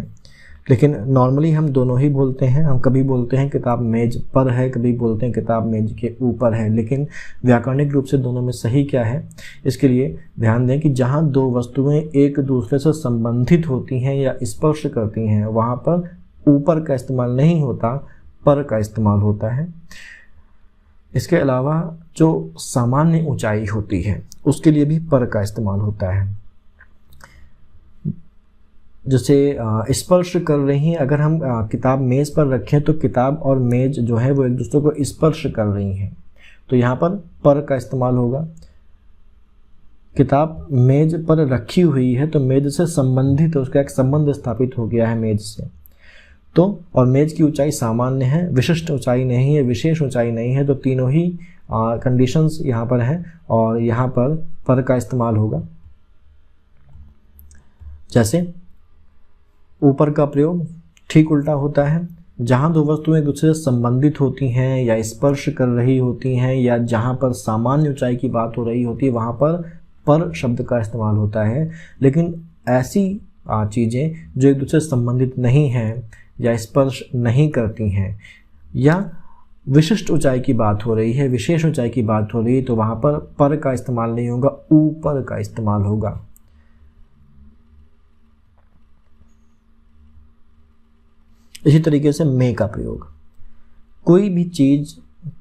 लेकिन नॉर्मली हम दोनों ही बोलते हैं। हम कभी बोलते हैं किताब मेज पर है, कभी बोलते हैं किताब मेज के ऊपर है, लेकिन व्याकरणिक रूप से दोनों में सही क्या है, इसके लिए ध्यान दें कि जहाँ दो वस्तुएं एक दूसरे से संबंधित होती हैं या स्पर्श करती हैं, वहाँ पर ऊपर का इस्तेमाल नहीं होता, पर का इस्तेमाल होता है। इसके अलावा जो सामान्य ऊंचाई होती है उसके लिए भी पर का इस्तेमाल होता है। जैसे स्पर्श कर रही हैं, अगर हम किताब मेज़ पर रखें तो किताब और मेज जो है वो एक दूसरे को स्पर्श कर रही हैं, तो यहाँ पर का इस्तेमाल होगा। किताब मेज पर रखी हुई है तो मेज से संबंधित, उसका एक संबंध स्थापित हो गया है मेज से। तो और मेज की ऊंचाई सामान्य है, विशिष्ट ऊंचाई नहीं है, विशेष ऊंचाई नहीं है, तो तीनों ही कंडीशंस यहाँ पर हैं और यहाँ पर का इस्तेमाल होगा। जैसे ऊपर का प्रयोग ठीक उल्टा होता है, जहाँ दो वस्तुएं एक दूसरे से संबंधित होती हैं या स्पर्श कर रही होती हैं या जहाँ पर सामान्य ऊंचाई की बात हो रही होती है वहाँ पर शब्द का इस्तेमाल होता है। लेकिन ऐसी चीज़ें जो एक दूसरे से संबंधित नहीं हैं या स्पर्श नहीं करती हैं या विशिष्ट ऊंचाई की बात हो रही है, विशेष ऊंचाई की बात हो रही है, तो वहाँ पर का इस्तेमाल नहीं होगा, ऊपर का इस्तेमाल होगा। इसी तरीके से में का प्रयोग, कोई भी चीज़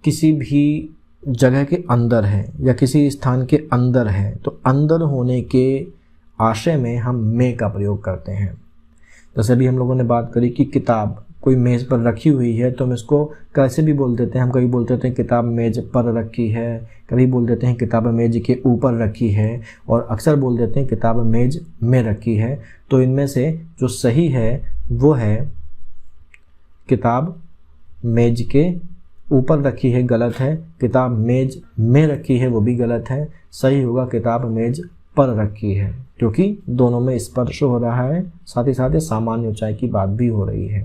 किसी भी जगह के अंदर है या किसी स्थान के अंदर है तो अंदर होने के आशय में हम में का प्रयोग करते हैं। जैसे भी हम लोगों ने बात करी कि किताब कोई मेज़ पर रखी हुई है तो हम इसको कैसे भी बोल देते हैं, हम कभी बोल देते हैं किताब मेज़ पर रखी है, कभी बोल देते हैं किताब मेज़ के ऊपर रखी है और अक्सर बोल देते हैं किताब मेज़ में रखी है। तो इनमें से जो सही है वो है किताब मेज के ऊपर रखी है, गलत है। किताब मेज में रखी है, वो भी गलत है। सही होगा किताब मेज पर रखी है, क्योंकि दोनों में स्पर्श हो रहा है, साथ ही साथ सामान्य ऊंचाई की बात भी हो रही है।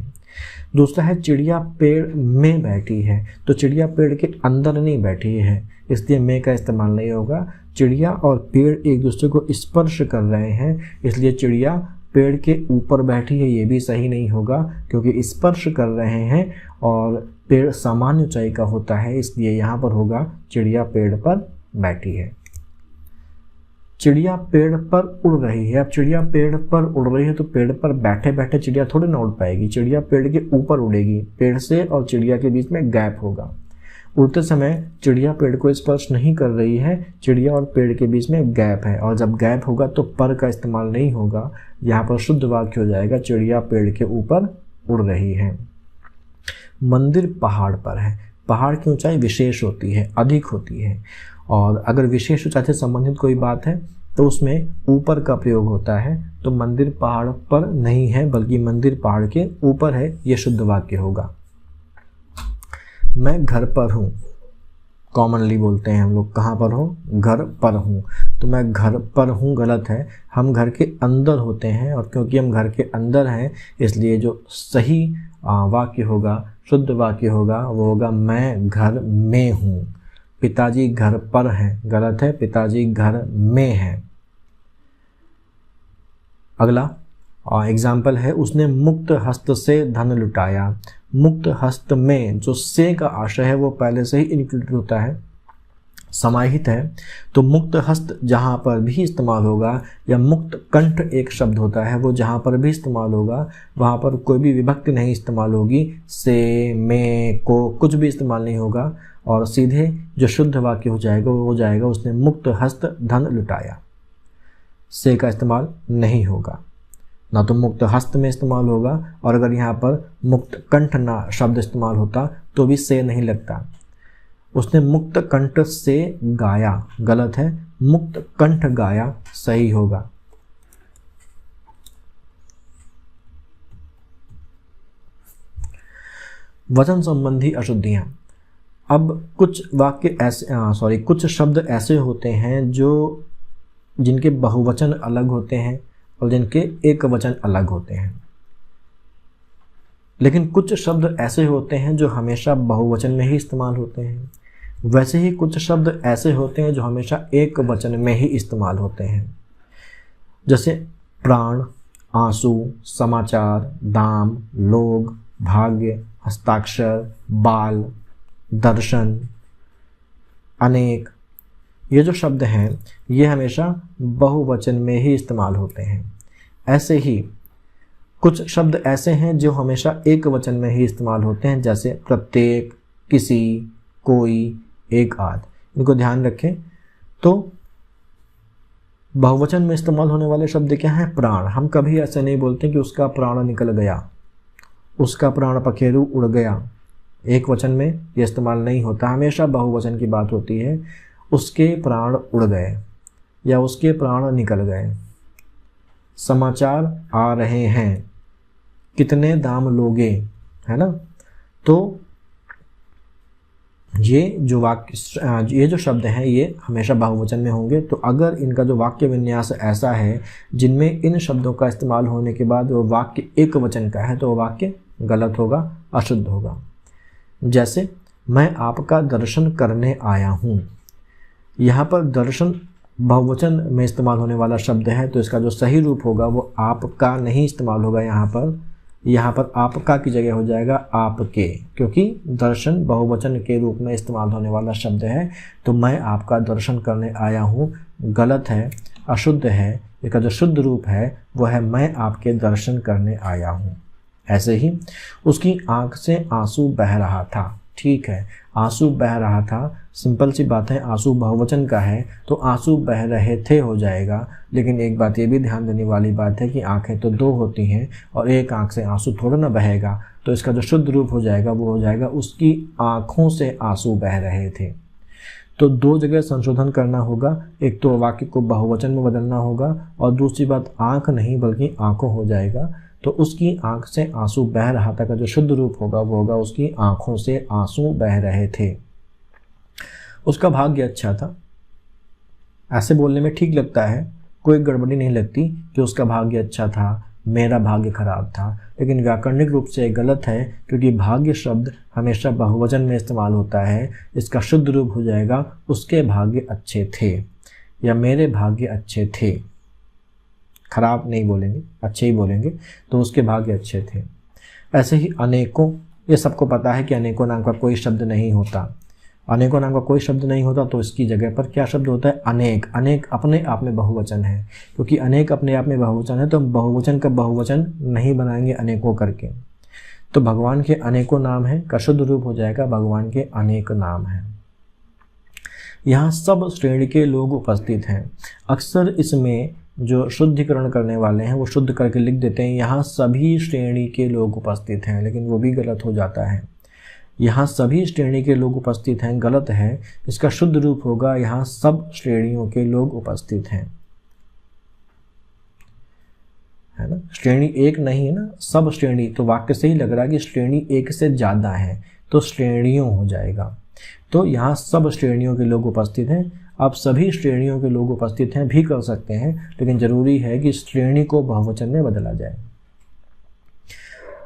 दूसरा है चिड़िया पेड़ में बैठी है, तो चिड़िया पेड़ के अंदर नहीं बैठी है, इसलिए में का इस्तेमाल नहीं होगा। चिड़िया और पेड़ एक दूसरे को स्पर्श कर रहे हैं, इसलिए चिड़िया पेड़ के ऊपर बैठी है, ये भी सही नहीं होगा क्योंकि स्पर्श कर रहे हैं और पेड़ सामान्य ऊंचाई का होता है, इसलिए यहाँ पर होगा चिड़िया पेड़ पर बैठी है। चिड़िया पेड़ पर उड़ रही है, अब चिड़िया पेड़ पर उड़ रही है तो पेड़ पर बैठे बैठे चिड़िया थोड़ी ना उड़ पाएगी, चिड़िया पेड़ के ऊपर उड़ेगी, पेड़ से और चिड़िया के बीच में गैप होगा। उड़ते समय चिड़िया पेड़ को स्पर्श नहीं कर रही है, चिड़िया और पेड़ के बीच में गैप है और जब गैप होगा तो पर का इस्तेमाल नहीं होगा, यहाँ पर शुद्ध वाक्य हो जाएगा चिड़िया पेड़ के ऊपर उड़ रही है। मंदिर पहाड़ पर है, पहाड़ की ऊंचाई विशेष होती है, अधिक होती है और अगर विशेष ऊंचाई से संबंधित कोई बात है तो उसमें ऊपर का प्रयोग होता है। तो मंदिर पहाड़ पर नहीं है बल्कि मंदिर पहाड़ के ऊपर है, ये शुद्ध वाक्य होगा। मैं घर पर हूँ, कॉमनली बोलते हैं हम लोग, कहाँ पर हूँ, घर पर हूँ, तो मैं घर पर हूँ गलत है, हम घर के अंदर होते हैं और क्योंकि हम घर के अंदर हैं इसलिए जो सही वाक्य होगा, शुद्ध वाक्य होगा, वो होगा मैं घर में हूँ। पिताजी घर पर हैं, गलत है, पिताजी घर में हैं। अगला एग्जाम्पल है, उसने मुक्त हस्त से धन लुटाया। मुक्त हस्त में जो से का आशय है वो पहले से ही इंक्लूडेड होता है, समाहित है, तो मुक्त हस्त जहाँ पर भी इस्तेमाल होगा या मुक्त कंठ एक शब्द होता है, वो जहाँ पर भी इस्तेमाल होगा वहाँ पर कोई भी विभक्ति नहीं इस्तेमाल होगी, से, में, को, कुछ भी इस्तेमाल नहीं होगा और सीधे जो शुद्ध वाक्य हो जाएगा वो हो जाएगा उसने मुक्त हस्त धन लुटाया, से का इस्तेमाल नहीं होगा। ना तो मुक्त हस्त में इस्तेमाल होगा, और अगर यहाँ पर मुक्त कंठ ना शब्द इस्तेमाल होता तो भी से नहीं लगता। उसने मुक्त कंठ से गाया, गलत है, मुक्त कंठ गाया सही होगा। वचन संबंधी अशुद्धियां। अब कुछ वाक्य ऐसे कुछ शब्द ऐसे होते हैं जो जिनके बहुवचन अलग होते हैं और जिनके एक वचन अलग होते हैं, लेकिन कुछ शब्द ऐसे होते हैं जो हमेशा बहुवचन में ही इस्तेमाल होते हैं। वैसे ही कुछ शब्द ऐसे होते हैं जो हमेशा एक वचन में ही इस्तेमाल होते हैं, जैसे प्राण, आंसू, समाचार, दाम, लोग, भाग्य, हस्ताक्षर, बाल, दर्शन, अनेक। ये जो शब्द हैं ये हमेशा बहुवचन में ही इस्तेमाल होते हैं। ऐसे ही कुछ शब्द ऐसे हैं जो हमेशा एक वचन में ही इस्तेमाल होते हैं, जैसे प्रत्येक, किसी, कोई, एक आध। इनको ध्यान रखें। तो बहुवचन में इस्तेमाल होने वाले शब्द क्या हैं? प्राण। हम कभी ऐसे नहीं बोलते कि उसका प्राण निकल गया, उसका प्राण पखेरु उड़ गया। एक वचन में ये इस्तेमाल नहीं होता, हमेशा बहुवचन की बात होती है। उसके प्राण उड़ गए या उसके प्राण निकल गए। समाचार आ रहे हैं, कितने दाम लोगे, है ना। तो ये जो शब्द हैं ये हमेशा बहुवचन में होंगे। तो अगर इनका जो वाक्य विन्यास ऐसा है जिनमें इन शब्दों का इस्तेमाल होने के बाद वो वाक्य एक वचन का है तो वो वाक्य गलत होगा, अशुद्ध होगा। जैसे मैं आपका दर्शन करने आया हूँ। यहाँ पर दर्शन बहुवचन में इस्तेमाल होने वाला शब्द है, तो इसका जो सही रूप होगा वो आपका नहीं इस्तेमाल होगा। यहाँ पर आपका की जगह हो जाएगा आपके, क्योंकि दर्शन बहुवचन के रूप में इस्तेमाल होने वाला शब्द है। तो मैं आपका दर्शन करने आया हूँ गलत है, अशुद्ध है। इसका जो शुद्ध रूप है वो है मैं आपके दर्शन करने आया हूँ। ऐसे ही उसकी आंख से आंसू बह रहा था। ठीक है, आंसू बह रहा था, सिंपल सी बात है, आंसू बहुवचन का है तो आंसू बह रहे थे हो जाएगा। लेकिन एक बात ये भी ध्यान देने वाली बात है कि आंखें तो दो होती हैं और एक आंख से आंसू थोड़ा ना बहेगा। तो इसका जो शुद्ध रूप हो जाएगा वो हो जाएगा उसकी आंखों से आंसू बह रहे थे। तो दो जगह संशोधन करना होगा, एक तो वाक्य को बहुवचन में बदलना होगा और दूसरी बात आंख नहीं बल्कि आंखों हो जाएगा। तो उसकी आंख से आंसू बह रहा था का जो शुद्ध रूप होगा वो होगा उसकी आंखों से आंसू बह रहे थे। उसका भाग्य अच्छा था। ऐसे बोलने में ठीक लगता है, कोई गड़बड़ी नहीं लगती कि उसका भाग्य अच्छा था, मेरा भाग्य खराब था। लेकिन व्याकरणिक रूप से गलत है, क्योंकि भाग्य शब्द हमेशा बहुवचन में इस्तेमाल होता है। इसका शुद्ध रूप हो जाएगा उसके भाग्य अच्छे थे या मेरे भाग्य अच्छे थे। खराब नहीं बोलेंगे, अच्छे ही बोलेंगे। तो उसके भाग्य अच्छे थे। ऐसे ही अनेकों, ये सबको पता है कि अनेकों नाम का कोई शब्द नहीं होता। अनेकों नाम का कोई शब्द नहीं होता तो इसकी जगह पर क्या शब्द होता है? अनेक। अनेक अपने आप में बहुवचन है, क्योंकि अनेक अपने आप में बहुवचन है तो हम बहुवचन का बहुवचन नहीं बनाएंगे अनेकों करके। तो भगवान के अनेकों नाम है का शुद्ध रूप हो जाएगा भगवान के अनेक नाम हैं। यहाँ सब श्रेणी के लोग उपस्थित हैं। अक्सर इसमें जो शुद्धिकरण करने वाले हैं वो शुद्ध करके लिख देते हैं यहाँ सभी श्रेणी के लोग उपस्थित हैं, लेकिन वो भी गलत हो जाता है। यहाँ सभी श्रेणी के लोग उपस्थित हैं गलत है। इसका शुद्ध रूप होगा यहाँ सब श्रेणियों के लोग उपस्थित हैं, है ना। श्रेणी एक नहीं है ना, सब श्रेणी। तो वाक्य से ही लग रहा है कि श्रेणी एक से ज़्यादा है तो श्रेणियों हो जाएगा। तो यहाँ सब श्रेणियों के लोग उपस्थित हैं। आप सभी श्रेणियों के लोग उपस्थित हैं भी कर सकते हैं, लेकिन ज़रूरी है कि श्रेणी को बहुवचन में बदला जाए।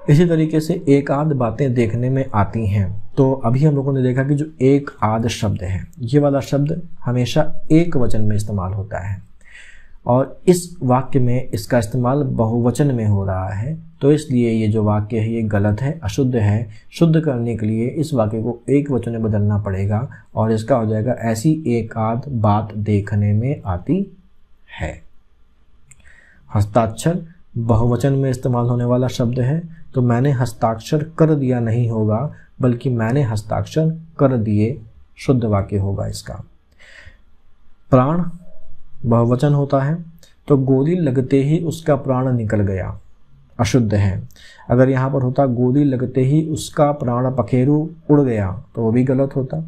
इसी तरीके से एक आध बातें देखने में आती हैं। तो अभी हम लोगों ने देखा कि जो एक आध शब्द है ये वाला शब्द हमेशा एक वचन में इस्तेमाल होता है और इस वाक्य में इसका इस्तेमाल बहुवचन में हो रहा है। तो इसलिए ये जो वाक्य है ये गलत है, अशुद्ध है। शुद्ध करने के लिए इस वाक्य को एक वचन में बदलना पड़ेगा और इसका हो जाएगा ऐसी एक आध बात देखने में आती है। हस्ताक्षर बहुवचन में इस्तेमाल होने वाला शब्द है, तो मैंने हस्ताक्षर कर दिया नहीं होगा बल्कि मैंने हस्ताक्षर कर दिए, शुद्ध वाक्य होगा इसका। प्राण बहुवचन होता है तो गोली लगते ही उसका प्राण निकल गया, अशुद्ध है। अगर यहाँ पर होता गोली लगते ही उसका प्राण पखेरु उड़ गया, तो वो भी गलत होता।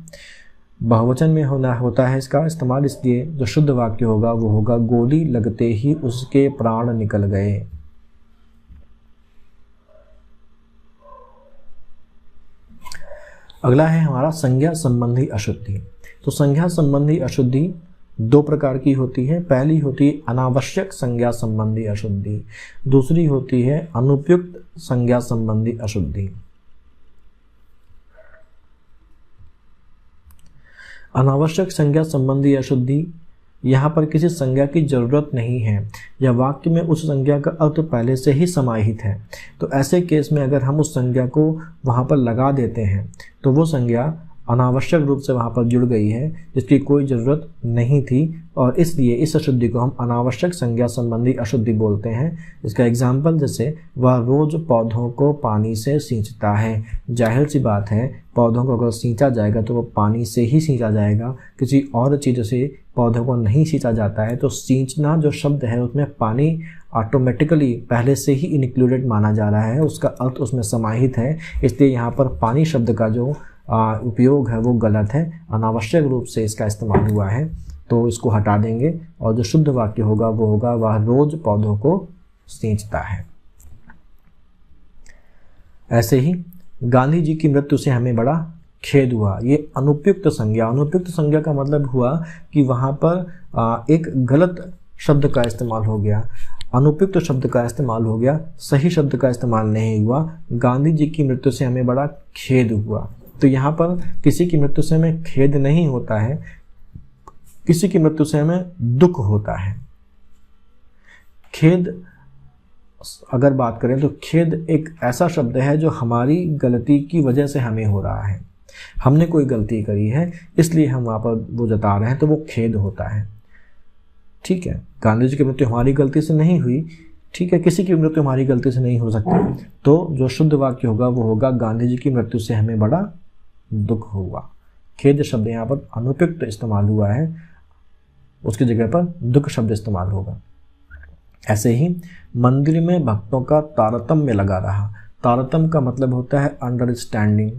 बहुवचन में होता है इसका इस्तेमाल, इसलिए जो शुद्ध वाक्य होगा वो होगा गोली लगते ही उसके प्राण निकल गए। अगला है हमारा संज्ञा संबंधी अशुद्धि। तो संज्ञा संबंधी अशुद्धि दो प्रकार की होती है। पहली होती है अनावश्यक संज्ञा संबंधी अशुद्धि, दूसरी होती है अनुपयुक्त संज्ञा संबंधी अशुद्धि। अनावश्यक संज्ञा संबंधी अशुद्धि, यहाँ पर किसी संज्ञा की जरूरत नहीं है या वाक्य में उस संज्ञा का अर्थ पहले से ही समाहित है, तो ऐसे केस में अगर हम उस संज्ञा को वहाँ पर लगा देते हैं तो वो संज्ञा अनावश्यक रूप से वहाँ पर जुड़ गई है, जिसकी कोई ज़रूरत नहीं थी, और इसलिए इस अशुद्धि को हम अनावश्यक संज्ञा संबंधी अशुद्धि बोलते हैं। इसका एग्जाम्पल जैसे वह रोज़ पौधों को पानी से सींचता है। जाहिर सी बात है, पौधों को अगर सींचा जाएगा तो वो पानी से ही सींचा जाएगा, किसी और चीज़ से पौधों को नहीं सींचा जाता है। तो सींचना जो शब्द है उसमें पानी ऑटोमेटिकली पहले से ही इंक्लूडेड माना जा रहा है, उसका अर्थ उसमें समाहित है, इसलिए यहाँ पर पानी शब्द का जो उपयोग है वो गलत है, अनावश्यक रूप से इसका इस्तेमाल हुआ है, तो इसको हटा देंगे और जो शुद्ध वाक्य होगा वो होगा वह रोज पौधों को सींचता है। ऐसे ही गांधी जी की मृत्यु से हमें बड़ा खेद हुआ, ये अनुपयुक्त संज्ञा। अनुपयुक्त संज्ञा का मतलब हुआ कि वहाँ पर एक गलत शब्द का इस्तेमाल हो गया, अनुपयुक्त शब्द का इस्तेमाल हो गया, सही शब्द का इस्तेमाल नहीं हुआ। गांधी जी की मृत्यु से हमें बड़ा खेद हुआ, तो यहाँ पर किसी की मृत्यु से हमें खेद नहीं होता है, किसी की मृत्यु से हमें दुख होता है। खेद अगर बात करें तो खेद एक ऐसा शब्द है जो हमारी गलती की वजह से हमें हो रहा है, हमने कोई गलती करी है इसलिए हम वहाँ पर वो जता रहे हैं, तो वो खेद होता है। ठीक है, गांधी जी की मृत्यु हमारी गलती से नहीं हुई, ठीक है, किसी की मृत्यु हमारी गलती से नहीं हो सकती, तो जो शुद्ध वाक्य होगा वो होगा गांधी जी की मृत्यु से हमें बड़ा दुख हुआ। खेद शब्द यहाँ पर अनुपयुक्त इस्तेमाल हुआ है, उसकी जगह पर दुख शब्द इस्तेमाल होगा। ऐसे ही मंदिर में भक्तों का तारतम्य लगा रहा। तारतम्य का मतलब होता है अंडरस्टैंडिंग,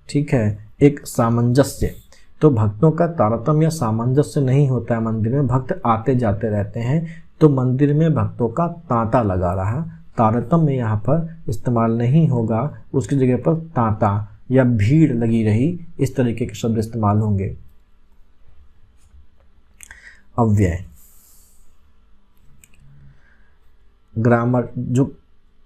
ठीक है, एक सामंजस्य। तो भक्तों का तारतम्य या सामंजस्य नहीं होता है, मंदिर में भक्त आते जाते रहते हैं, तो मंदिर में भक्तों का तांता लगा रहा। तारतम्य यहाँ पर इस्तेमाल नहीं होगा, उसकी जगह पर तांता या भीड़ लगी रही, इस तरीके के शब्द इस्तेमाल होंगे। अव्यय, ग्रामर जो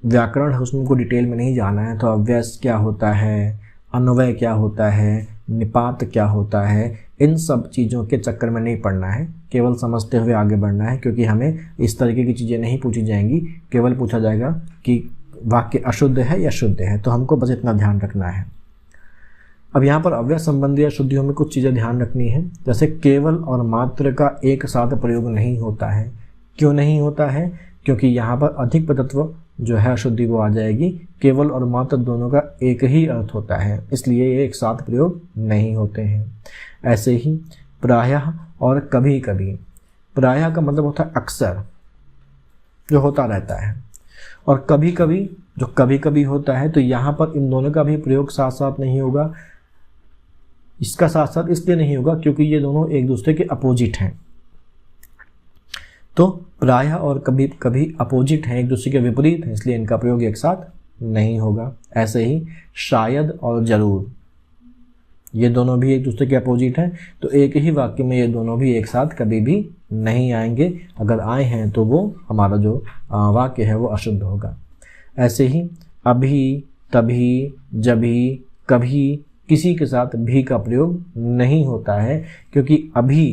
व्याकरण है उसमें को डिटेल में नहीं जाना है, तो अव्यय क्या होता है, अन्वय क्या होता है, निपात क्या होता है, इन सब चीज़ों के चक्कर में नहीं पड़ना है, केवल समझते हुए आगे बढ़ना है, क्योंकि हमें इस तरीके की चीज़ें नहीं पूछी जाएंगी। केवल पूछा जाएगा कि वाक्य अशुद्ध है या शुद्ध है, तो हमको बस इतना ध्यान रखना है। अब यहाँ पर अव्यय संबंधी अशुद्धियों में कुछ चीज़ें ध्यान रखनी है, जैसे केवल और मात्र का एक साथ प्रयोग नहीं होता है। क्यों नहीं होता है? क्योंकि यहाँ पर अधिक पदत्व जो है अशुद्धि वो आ जाएगी। केवल और मात्र दोनों का एक ही अर्थ होता है, इसलिए ये एक साथ प्रयोग नहीं होते हैं। ऐसे ही प्रायः और कभी कभी, प्रायः का मतलब होता है अक्सर, जो होता रहता है, और कभी कभी जो कभी कभी होता है, तो यहाँ पर इन दोनों का भी प्रयोग साथ साथ नहीं होगा। इसका साथ साथ इसलिए नहीं होगा क्योंकि ये दोनों एक दूसरे के अपोजिट हैं, तो प्रायः और कभी कभी अपोजिट हैं, एक दूसरे के विपरीत हैं, इसलिए इनका प्रयोग एक साथ नहीं होगा। ऐसे ही शायद और जरूर, ये दोनों भी एक दूसरे के अपोजिट हैं, तो एक ही वाक्य में ये दोनों भी एक साथ कभी भी नहीं आएंगे। अगर आए हैं तो वो हमारा जो वाक्य है वो अशुद्ध होगा। ऐसे ही अभी, तभी, जभी, कभी, किसी के साथ भी का प्रयोग नहीं होता है, क्योंकि अभी,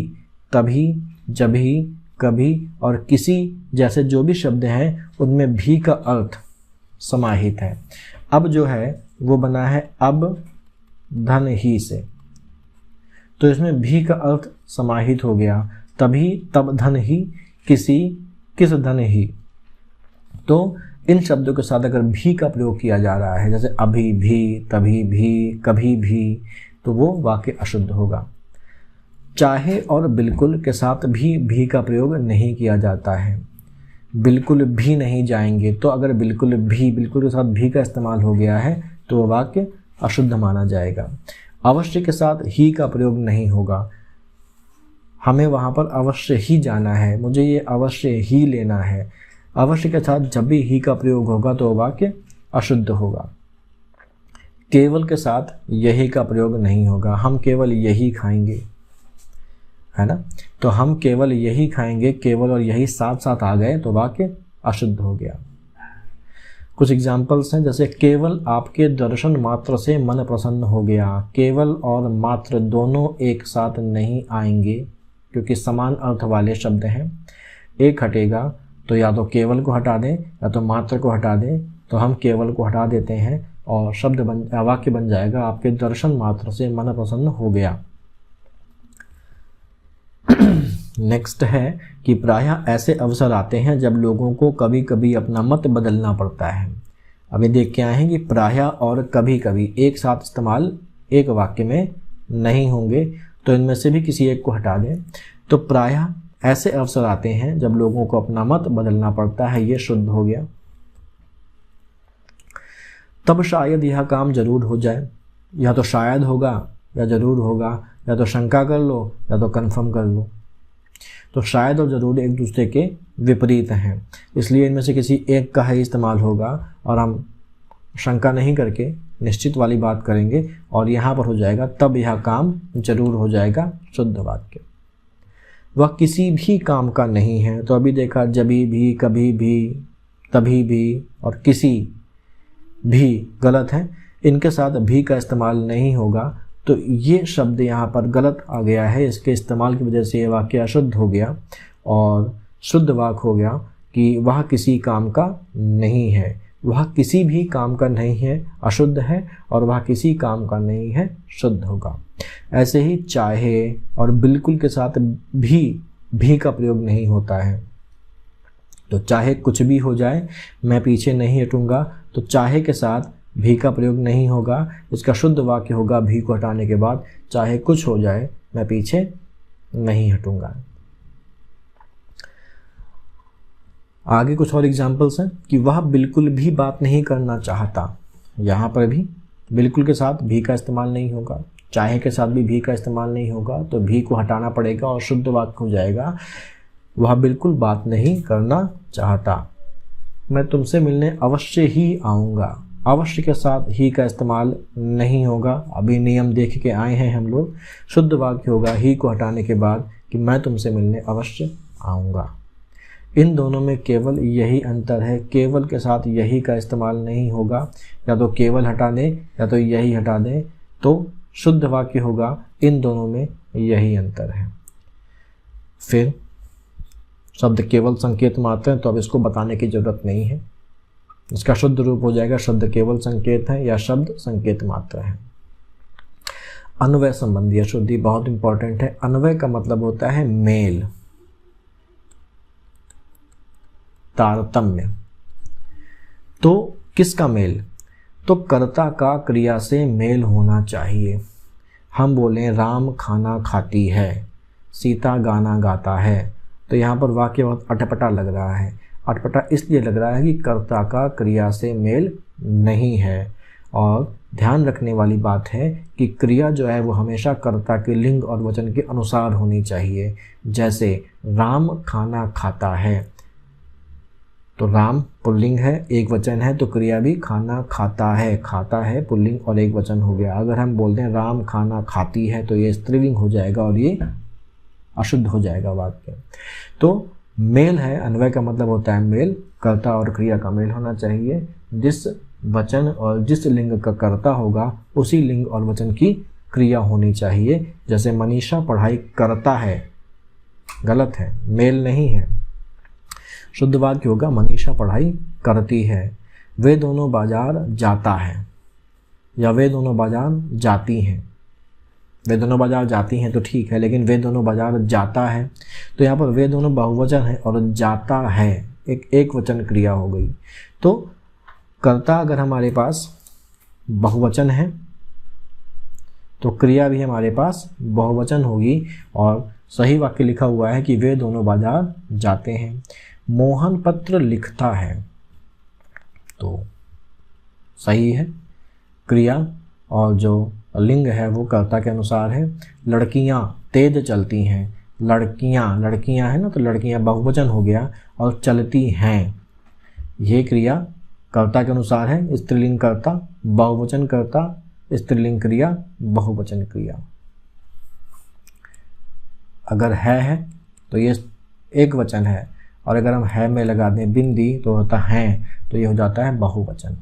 तभी, जभी, कभी और किसी जैसे जो भी शब्द हैं उनमें भी का अर्थ समाहित है। अब जो है वो बना है अब धन ही से, तो इसमें भी का अर्थ समाहित हो गया। तभी, तब, धन ही, किसी, किस धन ही, तो इन शब्दों के साथ अगर भी का प्रयोग किया जा रहा है, जैसे अभी भी, तभी भी, कभी भी, तो वो वाक्य अशुद्ध होगा। चाहे और बिल्कुल के साथ भी का प्रयोग नहीं किया जाता है। बिल्कुल भी नहीं जाएंगे। तो अगर बिल्कुल के साथ भी का इस्तेमाल हो गया है तो वह वाक्य अशुद्ध माना जाएगा। अवश्य के साथ ही का प्रयोग नहीं होगा। हमें वहाँ पर अवश्य ही जाना है, मुझे ये अवश्य ही लेना है। अवश्य के साथ जब भी ही का प्रयोग होगा तो वाक्य अशुद्ध होगा। केवल के साथ यही का प्रयोग नहीं होगा। हम केवल यही खाएंगे, है ना, तो हम केवल यही खाएंगे, केवल और यही साथ साथ आ गए तो वाक्य अशुद्ध हो गया। कुछ एग्जाम्पल्स हैं, जैसे केवल आपके दर्शन मात्र से मन प्रसन्न हो गया। केवल और मात्र दोनों एक साथ नहीं आएंगे क्योंकि समान अर्थ वाले शब्द हैं। एक हटेगा तो या तो केवल को हटा दें या तो मात्र को हटा दें, तो हम केवल को हटा देते हैं और वाक्य बन जाएगा आपके दर्शन मात्र से मन प्रसन्न हो गया। नेक्स्ट है कि प्रायः ऐसे अवसर आते हैं जब लोगों को कभी कभी अपना मत बदलना पड़ता है। अभी देख के आए हैं कि प्रायः और कभी कभी एक साथ इस्तेमाल एक वाक्य में नहीं होंगे, तो इनमें से भी किसी एक को हटा दें। तो प्रायः ऐसे अवसर आते हैं जब लोगों को अपना मत बदलना पड़ता है, ये शुद्ध हो गया। तब शायद यह काम जरूर हो जाए। या तो शायद होगा या जरूर होगा, या तो शंका कर लो या तो कंफर्म कर लो। तो शायद और जरूर एक दूसरे के विपरीत हैं, इसलिए इनमें से किसी एक का ही इस्तेमाल होगा और हम शंका नहीं करके निश्चित वाली बात करेंगे और यहाँ पर हो जाएगा तब यह काम जरूर हो जाएगा, शुद्ध वाक्य। वह किसी भी काम का नहीं है, तो अभी देखा जभी भी, कभी भी, तभी भी और किसी भी गलत है, इनके साथ भी का इस्तेमाल नहीं होगा, तो ये शब्द यहाँ पर गलत आ गया है। इसके इस्तेमाल की वजह से ये वाक्य अशुद्ध हो गया और शुद्ध वाक्य हो गया कि वह किसी काम का नहीं है। वह किसी भी काम का नहीं है अशुद्ध है और वह किसी काम का नहीं है शुद्ध होगा। ऐसे ही चाहे और बिल्कुल के साथ भी का प्रयोग नहीं होता है। तो चाहे कुछ भी हो जाए मैं पीछे नहीं हटूंगा, तो चाहे के साथ भी का प्रयोग नहीं होगा। इसका शुद्ध वाक्य होगा भी को हटाने के बाद चाहे कुछ हो जाए मैं पीछे नहीं हटूंगा। आगे कुछ और एग्जाम्पल्स हैं कि वह बिल्कुल भी बात नहीं करना चाहता। यहाँ पर भी बिल्कुल के साथ भी का इस्तेमाल नहीं होगा, चाहे के साथ भी का इस्तेमाल नहीं होगा, तो भी को हटाना पड़ेगा और शुद्ध वाक्य हो जाएगा वह बिल्कुल बात नहीं करना चाहता। मैं तुमसे मिलने अवश्य ही आऊँगा। अवश्य के साथ ही का इस्तेमाल नहीं होगा, अभी नियम देख के आए हैं हम लोग। शुद्ध वाक्य होगा ही को हटाने के बाद कि मैं तुमसे मिलने अवश्य आऊँगा। इन दोनों में केवल यही अंतर है, केवल के साथ यही का इस्तेमाल नहीं होगा, या तो केवल हटा दें या तो यही हटा दें तो शुद्ध वाक्य होगा। इन दोनों में यही अंतर है। फिर शब्द केवल संकेत मात्र है, तो अब इसको बताने की जरूरत नहीं है। इसका शुद्ध रूप हो जाएगा शब्द केवल संकेत है या शब्द संकेत मात्र है। अन्वय संबंधी अशुद्धि बहुत इंपॉर्टेंट है। अन्वय का मतलब होता है मेल, तारतम्य। तो किसका मेल? तो कर्ता का क्रिया से मेल होना चाहिए। हम बोलें राम खाना खाती है, सीता गाना गाता है, तो यहाँ पर वाक्य बहुत अटपटा लग रहा है। अटपटा इसलिए लग रहा है कि कर्ता का क्रिया से मेल नहीं है। और ध्यान रखने वाली बात है कि क्रिया जो है वो हमेशा कर्ता के लिंग और वचन के अनुसार होनी चाहिए। जैसे राम खाना खाता है, तो राम पुल्लिंग है, एक वचन है, तो क्रिया भी खाना खाता है पुल्लिंग और एक वचन हो गया। अगर हम बोलते हैं राम खाना खाती है तो ये स्त्रीलिंग हो जाएगा और ये अशुद्ध हो जाएगा वाक्य। तो मेल है, अन्वय का मतलब होता है मेल, कर्ता और क्रिया का मेल होना चाहिए। जिस वचन और जिस लिंग का कर्ता होगा उसी लिंग और वचन की क्रिया होनी चाहिए। जैसे मनीषा पढ़ाई करता है, गलत है, मेल नहीं है। शुद्ध वाक्य होगा मनीषा पढ़ाई करती है। वे दोनों बाजार जाता है या वे दोनों बाजार जाती हैं। वे दोनों बाजार जाती हैं तो ठीक है, लेकिन वे दोनों बाजार जाता है, तो यहाँ पर वे दोनों बहुवचन है और जाता है एक वचन क्रिया हो गई। तो कर्ता अगर हमारे पास बहुवचन है तो क्रिया भी हमारे पास बहुवचन होगी। और सही वाक्य लिखा हुआ है कि वे दोनों बाजार जाते हैं। मोहन पत्र लिखता है, तो सही है। क्रिया और जो लिंग है वो कर्ता के अनुसार है। लड़कियां तेज चलती हैं, लड़कियां है ना, तो लड़कियां बहुवचन हो गया, और चलती हैं, ये क्रिया कर्ता के अनुसार है। स्त्रीलिंग कर्ता, बहुवचन कर्ता, स्त्रीलिंग क्रिया, बहुवचन क्रिया। अगर है तो ये एक वचन है, और अगर हम है में लगा दें बिंदी तो होता है, तो ये हो जाता है बहुवचन।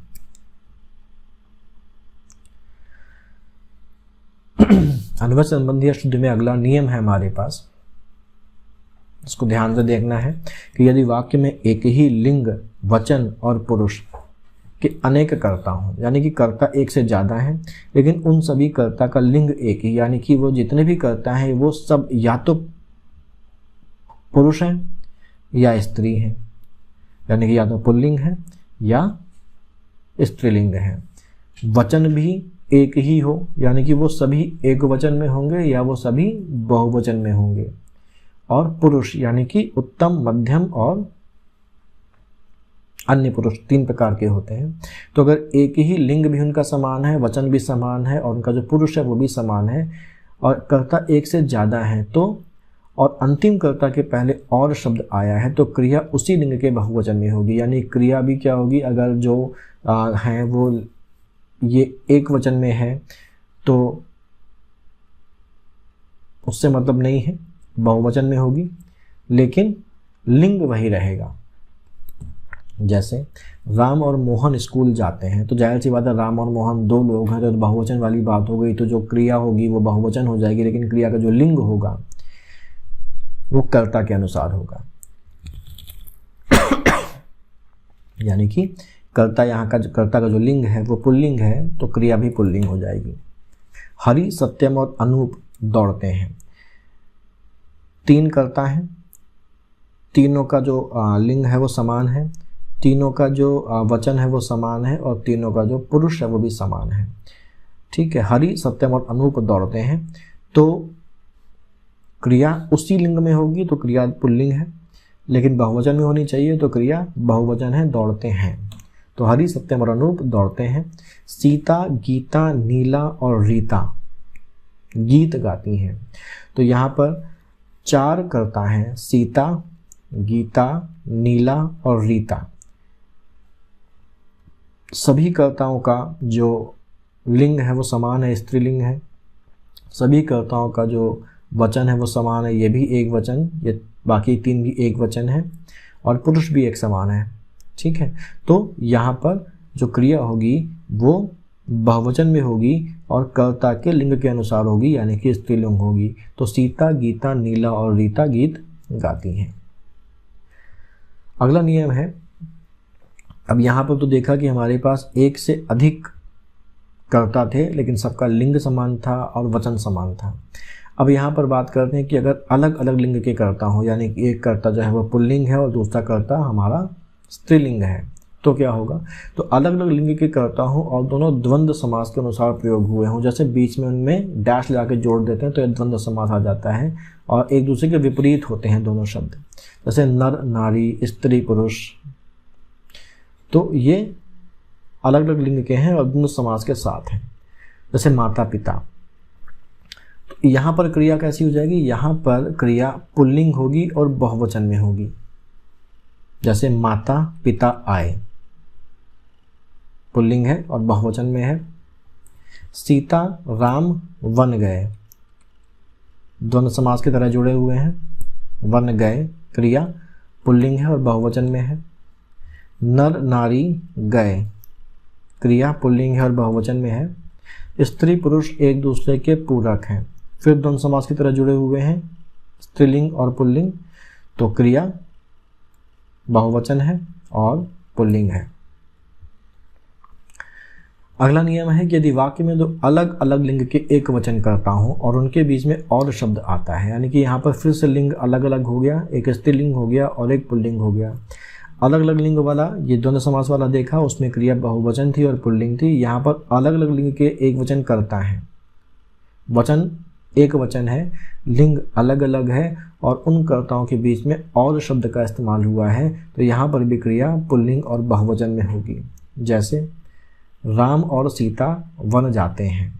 अनुवचन संबंधी अशुद्धि में अगला नियम है हमारे पास, इसको ध्यान से देखना है कि यदि वाक्य में एक ही लिंग, वचन और पुरुष के अनेक कर्ता हों, यानी कि कर्ता एक से ज़्यादा हैं, लेकिन उन सभी कर्ता का लिंग एक ही, यानी कि वो जितने भी कर्ता हैं वो सब या तो पुरुष हैं या स्त्री हैं, यानी कि या तो पुल्लिंग है या स्त्रीलिंग है। वचन भी एक ही हो, यानी कि वो सभी एक वचन में होंगे या वो सभी बहुवचन में होंगे। और पुरुष यानी कि उत्तम, मध्यम और अन्य पुरुष, 3 प्रकार के होते हैं। तो अगर एक ही लिंग भी उनका समान है, वचन भी समान है, और उनका जो पुरुष है वो भी समान है, और कर्ता एक से ज़्यादा है, तो और अंतिम कर्ता के पहले और शब्द आया है, तो क्रिया उसी लिंग के बहुवचन में होगी। यानी क्रिया भी क्या होगी, अगर जो है वो ये एक वचन में है तो उससे मतलब नहीं है, बहुवचन में होगी, लेकिन लिंग वही रहेगा। जैसे राम और मोहन स्कूल जाते हैं, तो जाहिर सी बात है राम और मोहन 2 लोग हैं, तो बहुवचन वाली बात हो गई, तो जो क्रिया होगी वो बहुवचन हो जाएगी, लेकिन क्रिया का जो लिंग होगा वो कर्ता के अनुसार होगा। यानी कि कर्ता का जो लिंग है वो पुल्लिंग है, तो क्रिया भी पुल्लिंग हो जाएगी। हरि, सत्यम और अनूप दौड़ते हैं, 3 कर्ता हैं, तीनों का जो लिंग है वो समान है, तीनों का जो वचन है वो समान है, और तीनों का जो पुरुष है वो भी समान है। ठीक है, हरि, सत्यम और अनूप दौड़ते हैं, तो क्रिया उसी लिंग में होगी, तो क्रिया पुल्लिंग है, लेकिन बहुवचन में होनी चाहिए, तो क्रिया बहुवचन है, दौड़ते हैं। तो हरि, सत्यम और अनूप दौड़ते हैं। सीता, गीता, नीला और रीता गीत गाती हैं, तो यहाँ पर 4 कर्ता हैं, सीता, गीता, नीला और रीता। सभी कर्ताओं का जो लिंग है वो समान है, स्त्रीलिंग है। सभी कर्ताओं का जो वचन है वो समान है, ये भी एक वचन, ये बाकी 3 भी एक वचन है, और पुरुष भी एक समान है। ठीक है, तो यहाँ पर जो क्रिया होगी वो बहुवचन में होगी और कर्ता के लिंग के अनुसार होगी, यानी कि स्त्रीलिंग होगी। तो सीता, गीता, नीला और रीता गीत गाती हैं। अगला नियम है, अब यहाँ पर तो देखा कि हमारे पास एक से अधिक कर्ता थे, लेकिन सबका लिंग समान था और वचन समान था। अब यहाँ पर बात करते हैं कि अगर अलग अलग लिंग के कर्ता हो, यानी कि एक कर्ता जो है वो पुल्लिंग है और दूसरा कर्ता हमारा स्त्रीलिंग है, तो क्या होगा। तो अलग अलग लिंग के कर्ता हो और दोनों द्वंद्व समास के अनुसार प्रयोग हुए हों, जैसे बीच में उनमें डैश लगा के जोड़ देते हैं तो यह द्वंद्व समास आ जाता है, और एक दूसरे के विपरीत होते हैं दोनों शब्द, जैसे नर, नारी, स्त्री, पुरुष। तो ये अलग अलग लिंग के हैं और द्वंद्व समास के साथ हैं। जैसे माता, पिता, तो यहाँ पर क्रिया कैसी हो जाएगी, यहाँ पर क्रिया पुल्लिंग होगी और बहुवचन में होगी। जैसे माता, पिता आए, पुल्लिंग है और बहुवचन में है। सीता, राम वन गए, द्वंद्व समास की तरह जुड़े हुए हैं, वन गए, क्रिया पुल्लिंग है और बहुवचन में है। नर, नारी गए, क्रिया पुल्लिंग है और बहुवचन में है। स्त्री, पुरुष एक दूसरे के पूरक हैं, फिर द्वंद्व समास की तरह जुड़े हुए हैं, स्त्रीलिंग और पुल्लिंग, तो क्रिया बहुवचन है और पुल्लिंग है। अगला नियम है कि यदि वाक्य में दो अलग अलग लिंग के एक वचन कर्ता हो और उनके बीच में और शब्द आता है, यानी कि यहाँ पर फिर से लिंग अलग अलग हो गया, एक स्त्रीलिंग हो गया और एक पुल्लिंग हो गया। अलग अलग लिंग वाला ये द्वंद्व समास वाला देखा, उसमें क्रिया बहुवचन थी और पुल्लिंग थी। यहाँ पर अलग अलग लिंग के एक वचन कर्ता है, वचन एक वचन है, लिंग अलग अलग है और उन कर्ताओं के बीच में और शब्द का इस्तेमाल हुआ है, तो यहाँ पर भी क्रिया पुल्लिंग और बहुवचन में होगी। जैसे राम और सीता वन जाते हैं,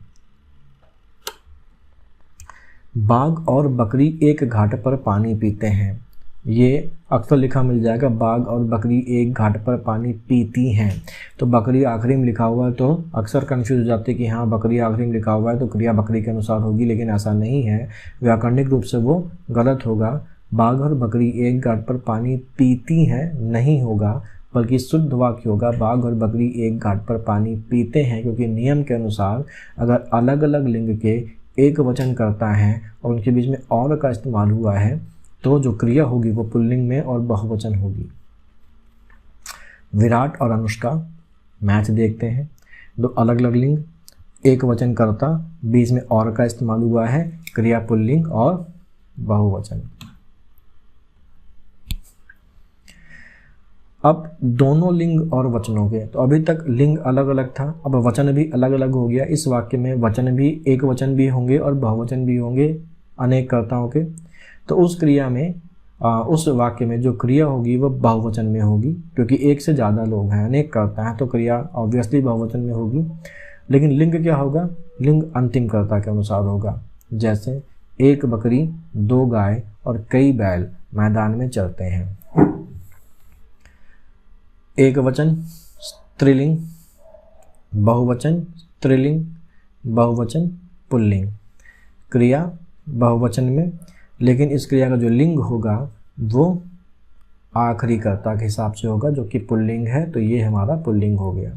बाघ और बकरी एक घाट पर पानी पीते हैं। ये अक्सर लिखा मिल जाएगा, बाघ और बकरी एक घाट पर पानी पीती हैं। तो बकरी आखिरी में लिखा हुआ है तो अक्सर कंफ्यूज हो जाते हैं कि हाँ बकरी आखिरी में लिखा हुआ है तो क्रिया बकरी के अनुसार होगी, लेकिन ऐसा नहीं है, व्याकरणिक रूप से वो गलत होगा। बाघ और बकरी एक घाट पर पानी पीती हैं नहीं होगा, बल्कि शुद्ध वाक्य होगा बाघ और बकरी एक घाट पर पानी पीते हैं, क्योंकि नियम के अनुसार अगर अलग अलग लिंग के एक वचन करता है और उनके बीच में और का इस्तेमाल हुआ है तो जो क्रिया होगी वो पुल्लिंग में और बहुवचन होगी। विराट और अनुष्का मैच देखते हैं, दो अलग अलग लिंग, एक वचन करता, बीच में और का इस्तेमाल हुआ है, क्रिया पुल्लिंग और बहुवचन। अब दोनों लिंग और वचनों के, तो अभी तक लिंग अलग अलग था, अब वचन भी अलग अलग हो गया। इस वाक्य में वचन भी, एक वचन भी होंगे और बहुवचन भी होंगे अनेक कर्ताओं के। तो उस क्रिया में उस वाक्य में जो क्रिया होगी वो बहुवचन में होगी, क्योंकि एक से ज़्यादा लोग हैं, अनेक कर्ता हैं, तो क्रिया ऑब्वियसली बहुवचन में होगी। लेकिन लिंग क्या होगा? लिंग अंतिम कर्ता के अनुसार होगा। जैसे एक बकरी, दो गाय और कई बैल मैदान में चरते हैं। एक वचन स्त्रीलिंग, बहुवचन स्त्रीलिंग, बहुवचन पुल्लिंग। क्रिया बहुवचन में, लेकिन इस क्रिया का जो लिंग होगा वो आखिरी कर्ता के हिसाब से होगा, जो कि पुल्लिंग है, तो ये हमारा पुल्लिंग हो गया।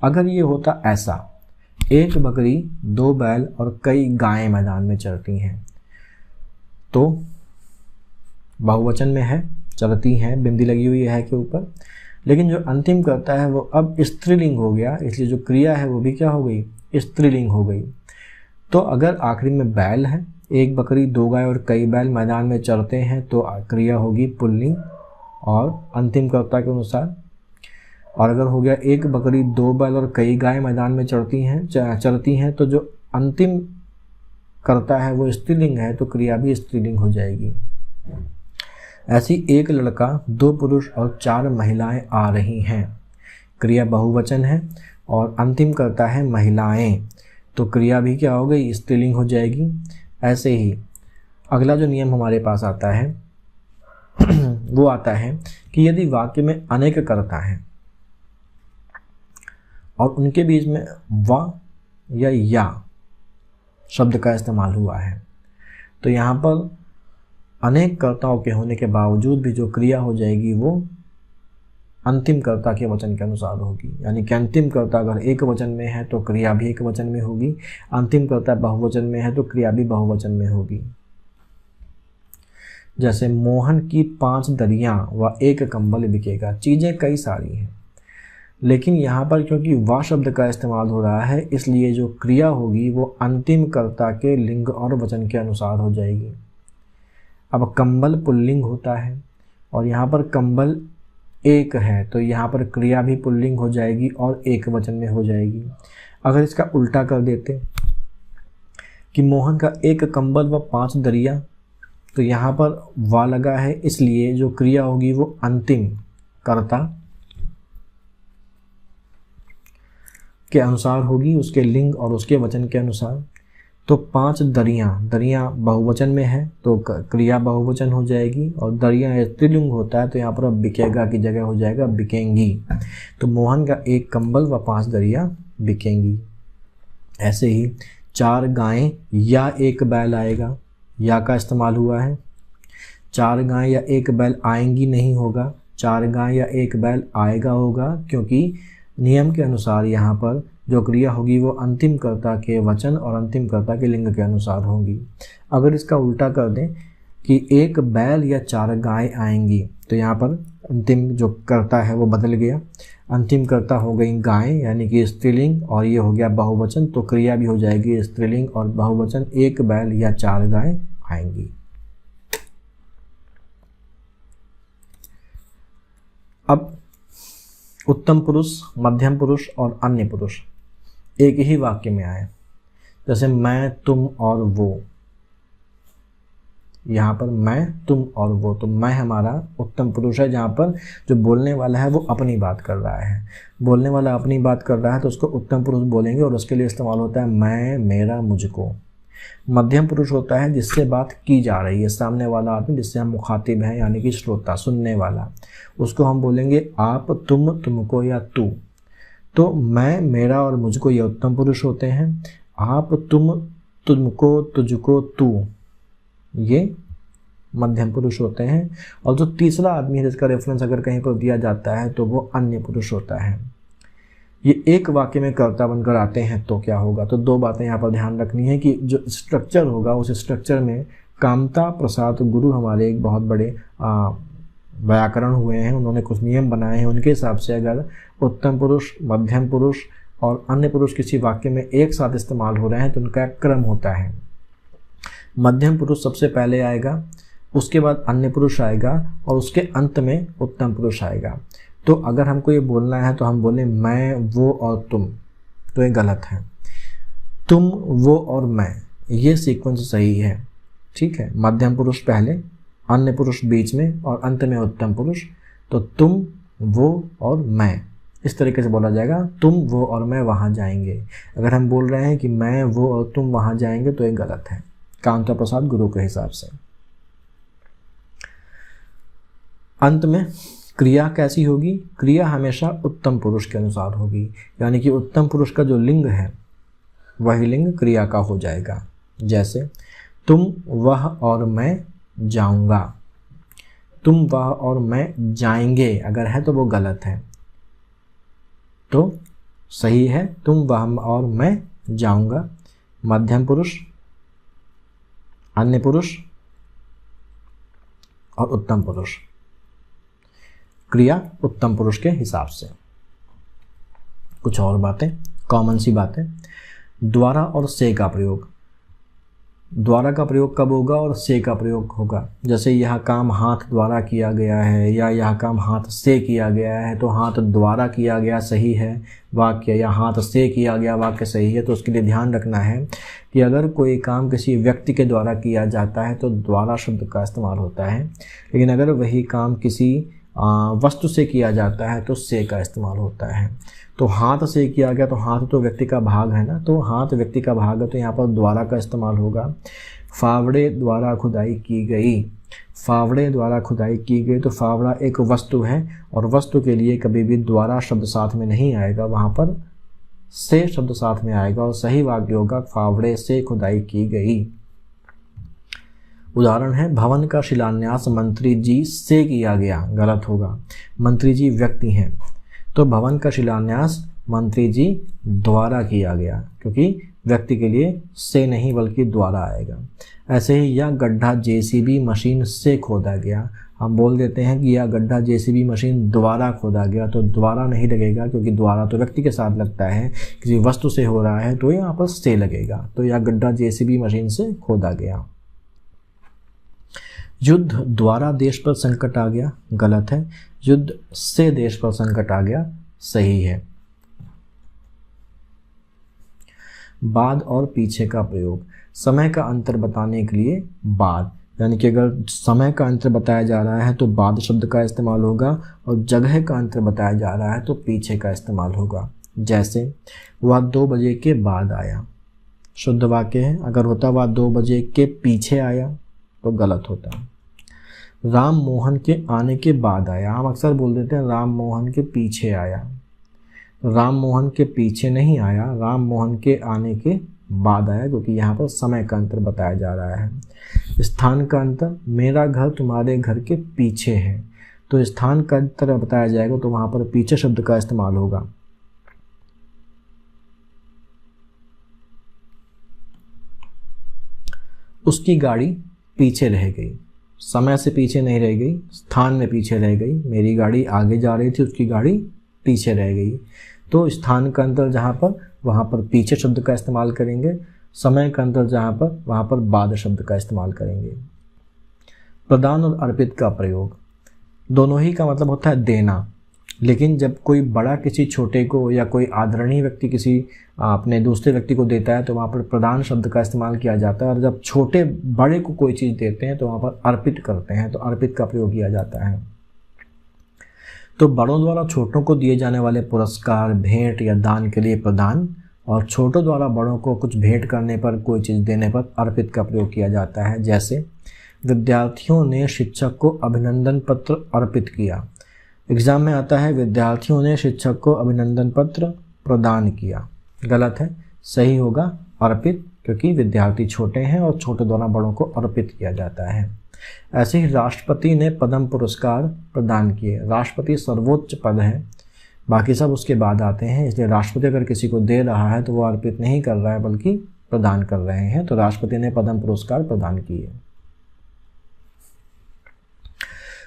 अगर ये होता ऐसा, एक बकरी, दो बैल और कई गायें मैदान में चरती हैं, तो बहुवचन में है, चरती हैं, बिंदी लगी हुई है के ऊपर। लेकिन जो अंतिम कर्ता है वो अब स्त्रीलिंग हो गया, इसलिए जो क्रिया है वो भी क्या हो गई? स्त्रीलिंग हो गई। तो अगर आखिरी में बैल है, एक बकरी, दो गाय और कई बैल मैदान में चरते हैं, तो क्रिया होगी पुल्लिंग और अंतिम कर्ता के अनुसार। और अगर हो गया एक बकरी, दो बैल और कई गाय मैदान में चरती हैं, तो जो अंतिम कर्ता है वो स्त्रीलिंग है, तो क्रिया भी स्त्रीलिंग हो जाएगी। ऐसी एक लड़का, दो पुरुष और चार महिलाएं आ रही हैं, क्रिया बहुवचन है और अंतिम कर्ता है महिलाएं, तो क्रिया भी क्या हो गई? स्त्रीलिंग हो जाएगी। ऐसे ही अगला जो नियम हमारे पास आता है वो आता है कि यदि वाक्य में अनेक कर्ता हैं और उनके बीच में व या शब्द का इस्तेमाल हुआ है, तो यहाँ पर अनेक कर्ताओं के होने के बावजूद भी जो क्रिया हो जाएगी वो अंतिम कर्ता के वचन के अनुसार होगी। यानी कि अंतिम कर्ता अगर एक वचन में है तो क्रिया भी एक वचन में होगी, अंतिम कर्ता बहुवचन में है तो क्रिया भी बहुवचन में होगी। जैसे मोहन की 5 दरियां व एक कंबल बिकेगा। चीज़ें कई सारी हैं, लेकिन यहाँ पर क्योंकि व शब्द का इस्तेमाल हो रहा है, इसलिए जो क्रिया होगी वो अंतिम कर्ता के लिंग और वचन के अनुसार हो जाएगी। अब कंबल पुल्लिंग होता है और यहाँ पर कंबल एक है, तो यहाँ पर क्रिया भी पुल्लिंग हो जाएगी और एक वचन में हो जाएगी। अगर इसका उल्टा कर देते कि मोहन का एक कंबल व 5 दरिया, तो यहाँ पर वा लगा है, इसलिए जो क्रिया होगी वो अंतिम कर्ता के अनुसार होगी, उसके लिंग और उसके वचन के अनुसार। तो 5 दरियां बहुवचन में है तो क्रिया बहुवचन हो जाएगी, और दरिया स्त्रीलिंग होता है तो यहाँ पर बिकेगा की जगह हो जाएगा बिकेंगी। तो मोहन का एक कंबल व 5 दरियां बिकेंगी। ऐसे ही 4 गायें या एक बैल आएगा, या का इस्तेमाल हुआ है। 4 गायें या एक बैल आएंगी नहीं होगा, 4 गायें या एक बैल आएगा होगा, क्योंकि नियम के अनुसार यहाँ पर जो क्रिया होगी वो अंतिम कर्ता के वचन और अंतिम कर्ता के लिंग के अनुसार होगी। अगर इसका उल्टा कर दें कि एक बैल या 4 गाय आएंगी, तो यहाँ पर अंतिम जो कर्ता है वो बदल गया, अंतिम कर्ता हो गई गाय यानी कि स्त्रीलिंग, और ये हो गया बहुवचन, तो क्रिया भी हो जाएगी स्त्रीलिंग और बहुवचन, एक बैल या 4 गाय आएंगी। अब उत्तम पुरुष, मध्यम पुरुष और अन्य पुरुष एक ही वाक्य में आए, जैसे मैं, तुम और वो, यहाँ पर मैं, तुम और वो। तो मैं हमारा उत्तम पुरुष है, जहाँ पर जो बोलने वाला है वो अपनी बात कर रहा है। बोलने वाला अपनी बात कर रहा है तो उसको उत्तम पुरुष बोलेंगे और उसके लिए इस्तेमाल होता है मैं, मेरा, मुझको। मध्यम पुरुष होता है जिससे बात की जा रही है, सामने वाला आदमी जिससे हम मुखातिब हैं, यानी कि श्रोता, सुनने वाला, उसको हम बोलेंगे आप, तुम, तुमको या तू। तो मैं, मेरा और मुझको ये उत्तम पुरुष होते हैं। आप, तुम, तुमको, तुझको, तू ये मध्यम पुरुष होते हैं। और जो तीसरा आदमी है जिसका रेफरेंस अगर कहीं पर दिया जाता है तो वो अन्य पुरुष होता है। ये एक वाक्य में कर्ता बनकर आते हैं तो क्या होगा? तो दो बातें यहाँ पर ध्यान रखनी है कि जो स्ट्रक्चर होगा उस स्ट्रक्चर में कामता प्रसाद गुरु हमारे एक बहुत बड़े व्याकरण हुए हैं, उन्होंने कुछ नियम बनाए हैं। उनके हिसाब से अगर उत्तम पुरुष, मध्यम पुरुष और अन्य पुरुष किसी वाक्य में एक साथ इस्तेमाल हो रहे हैं तो उनका क्रम होता है। मध्यम पुरुष सबसे पहले आएगा, उसके बाद अन्य पुरुष आएगा और उसके अंत में उत्तम पुरुष आएगा। तो अगर हमको ये बोलना है तो हम बोलें मैं, वो और तुम, तो ये गलत है। तुम, वो और मैं, ये सीक्वेंस सही है, ठीक है। मध्यम पुरुष पहले, अन्य पुरुष बीच में और अंत में उत्तम पुरुष। तो तुम, वो और मैं, इस तरीके से बोला जाएगा। तुम, वो और मैं वहाँ जाएंगे। अगर हम बोल रहे हैं कि मैं, वो और तुम वहाँ जाएंगे तो ये गलत है कामता प्रसाद गुरु के हिसाब से। अंत में क्रिया कैसी होगी? क्रिया हमेशा उत्तम पुरुष के अनुसार होगी, यानी कि उत्तम पुरुष का जो लिंग है वही लिंग क्रिया का हो जाएगा। जैसे तुम, वह और मैं जाऊंगा। तुम, वह और मैं जाएंगे अगर है तो वो गलत है, तो सही है तुम, वह और मैं जाऊंगा। मध्यम पुरुष, अन्य पुरुष और उत्तम पुरुष, क्रिया उत्तम पुरुष के हिसाब से। कुछ और बातें, कॉमन सी बातें। द्वारा और से का प्रयोग। द्वारा का प्रयोग कब होगा और से का प्रयोग होगा? जैसे यह काम हाथ द्वारा किया गया है या यह काम हाथ से किया गया है, तो हाथ द्वारा किया गया सही है वाक्य, या हाथ से किया गया वाक्य सही है। तो उसके लिए ध्यान रखना है कि अगर कोई काम किसी व्यक्ति के द्वारा किया जाता है तो द्वारा शब्द का इस्तेमाल होता है, लेकिन अगर वही काम किसी वस्तु से किया जाता है तो से का इस्तेमाल होता है। तो हाथ से किया गया, तो हाथ तो व्यक्ति का भाग है ना, तो हाथ व्यक्ति का भाग है तो यहाँ पर द्वारा का इस्तेमाल होगा। फावड़े द्वारा खुदाई की गई, फावड़े द्वारा खुदाई की गई, तो फावड़ा एक वस्तु है और वस्तु के लिए कभी भी द्वारा शब्द साथ में नहीं आएगा, वहाँ पर से शब्द साथ में आएगा और सही वाक्य होगा फावड़े से खुदाई की गई। उदाहरण है, भवन का शिलान्यास मंत्री जी से किया गया, गलत होगा। मंत्री जी व्यक्ति हैं, तो भवन का शिलान्यास मंत्री जी द्वारा किया गया, क्योंकि व्यक्ति के लिए से नहीं बल्कि द्वारा आएगा। ऐसे ही यह गड्ढा जेसीबी मशीन से खोदा गया, हम बोल देते हैं कि यह गड्ढा जेसीबी मशीन द्वारा खोदा गया, तो द्वारा नहीं लगेगा क्योंकि द्वारा तो व्यक्ति के साथ लगता है, किसी वस्तु से हो रहा है तो यहाँ पर से लगेगा। तो यह गड्ढा जेसीबी मशीन से खोदा गया। युद्ध द्वारा देश पर संकट आ गया, गलत है। युद्ध से देश पर संकट आ गया, सही है। बाद और पीछे का प्रयोग। समय का अंतर बताने के लिए बाद, यानी कि अगर समय का अंतर बताया जा रहा है तो बाद शब्द का इस्तेमाल होगा और जगह का अंतर बताया जा रहा है तो पीछे का इस्तेमाल होगा। जैसे वह 2 बजे के बाद आया, शुद्ध वाक्य है। अगर होता वह 2 बजे के पीछे आया तो गलत होता। राम मोहन के आने के बाद आया, हम अक्सर बोल देते हैं राम मोहन के पीछे आया। राम मोहन के पीछे नहीं आया, राम मोहन के आने के बाद आया, क्योंकि यहाँ पर समय का अंतर बताया जा रहा है। स्थान का अंतर, मेरा घर तुम्हारे घर के पीछे है, तो स्थान का अंतर बताया जाएगा तो वहाँ पर पीछे शब्द का इस्तेमाल होगा। उसकी गाड़ी पीछे रह गई, समय से पीछे नहीं रह गई, स्थान में पीछे रह गई। मेरी गाड़ी आगे जा रही थी, उसकी गाड़ी पीछे रह गई। तो स्थान का अंतर जहाँ पर, वहाँ पर पीछे शब्द का इस्तेमाल करेंगे। समय का अंतर जहाँ पर, वहाँ पर बाद शब्द का इस्तेमाल करेंगे। प्रदान और अर्पित का प्रयोग, दोनों ही का मतलब होता है देना। लेकिन जब कोई बड़ा किसी छोटे को या कोई आदरणीय व्यक्ति किसी अपने दूसरे व्यक्ति को देता है तो वहाँ पर प्रदान शब्द का इस्तेमाल किया जाता है, और जब छोटे बड़े को कोई चीज़ देते हैं तो वहाँ पर अर्पित करते हैं, तो अर्पित का प्रयोग किया जाता है। तो बड़ों द्वारा छोटों को दिए जाने वाले पुरस्कार, भेंट या दान के लिए प्रदान, और छोटों द्वारा बड़ों को कुछ भेंट करने पर, कोई चीज़ देने पर अर्पित का प्रयोग किया जाता है। जैसे विद्यार्थियों ने शिक्षक को अभिनंदन पत्र अर्पित किया। एग्ज़ाम में आता है विद्यार्थियों ने शिक्षक को अभिनंदन पत्र प्रदान किया, गलत है, सही होगा अर्पित, क्योंकि विद्यार्थी छोटे हैं और छोटे द्वारा बड़ों को अर्पित किया जाता है। ऐसे ही राष्ट्रपति ने पद्म पुरस्कार प्रदान किए। राष्ट्रपति सर्वोच्च पद है, बाकी सब उसके बाद आते हैं, इसलिए राष्ट्रपति अगर किसी को दे रहा है तो वो अर्पित नहीं कर रहा है बल्कि प्रदान कर रहे हैं। तो राष्ट्रपति ने पद्म पुरस्कार प्रदान किए।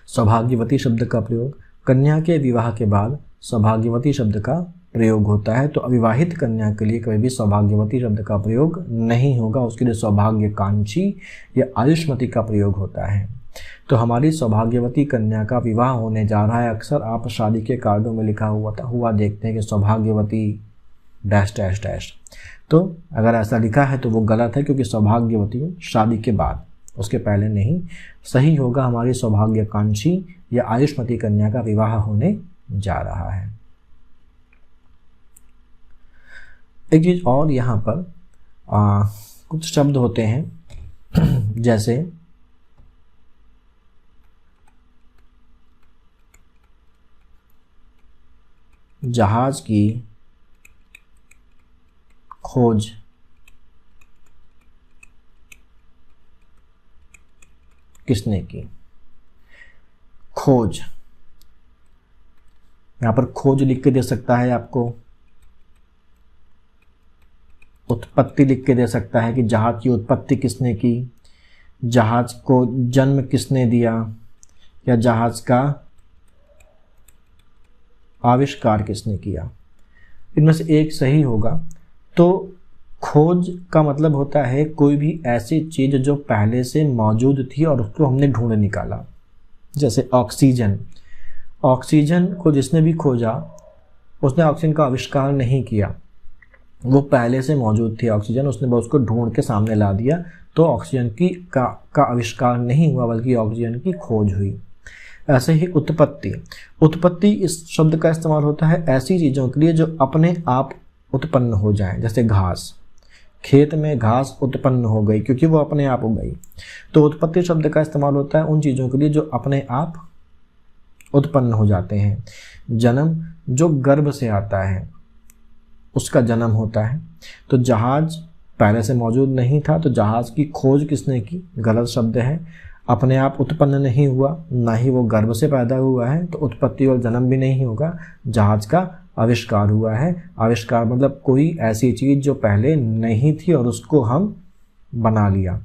सौभाग्यवती शब्द का प्रयोग, कन्या के विवाह के बाद सौभाग्यवती शब्द का प्रयोग होता है, तो अविवाहित कन्या के लिए कभी भी सौभाग्यवती शब्द का प्रयोग नहीं होगा, उसके लिए सौभाग्यकांक्षी या आयुष्मती का प्रयोग होता है। तो हमारी सौभाग्यवती कन्या का विवाह होने जा रहा है। अक्सर आप शादी के कार्डों में लिखा हुआ देखते हैं कि सौभाग्यवती डैश डैश डैश, तो अगर ऐसा लिखा है तो वो गलत है, क्योंकि सौभाग्यवती शादी के बाद, उसके पहले नहीं। सही होगा हमारी सौभाग्यकांक्षी या आयुष्मती कन्या का विवाह होने जा रहा है। एक चीज़ और यहाँ पर कुछ शब्द होते हैं, जैसे जहाज की खोज, किसने की। खोज, यहाँ पर खोज लिख के दे सकता है आपको, उत्पत्ति लिख के दे सकता है कि जहाज की उत्पत्ति किसने की, जहाज को जन्म किसने दिया, या जहाज का आविष्कार किसने किया। इनमें से एक सही होगा। तो खोज का मतलब होता है कोई भी ऐसी चीज़ जो पहले से मौजूद थी और उसको हमने ढूंढ निकाला। जैसे ऑक्सीजन, ऑक्सीजन को जिसने भी खोजा उसने ऑक्सीजन का आविष्कार नहीं किया, वो पहले से मौजूद थी ऑक्सीजन, उसने बस उसको ढूंढ के सामने ला दिया, तो ऑक्सीजन का आविष्कार नहीं हुआ बल्कि ऑक्सीजन की खोज हुई। ऐसे ही उत्पत्ति, उत्पत्ति इस शब्द का इस्तेमाल होता है ऐसी चीज़ों के लिए जो अपने आप उत्पन्न हो जाएं। जैसे घास, खेत में घास उत्पन्न हो गई क्योंकि वो अपने आप उग गई। तो उत्पत्ति शब्द का इस्तेमाल होता है उन चीज़ों के लिए जो अपने आप उत्पन्न हो जाते हैं। जन्म, जो गर्भ से आता है उसका जन्म होता है। तो जहाज पहले से मौजूद नहीं था, तो जहाज की खोज किसने की, गलत शब्द है। अपने आप उत्पन्न नहीं हुआ, ना ही वो गर्भ से पैदा हुआ है, तो उत्पत्ति और जन्म भी नहीं होगा। जहाज का आविष्कार हुआ है। आविष्कार मतलब कोई ऐसी चीज़ जो पहले नहीं थी और उसको हम बना लिया,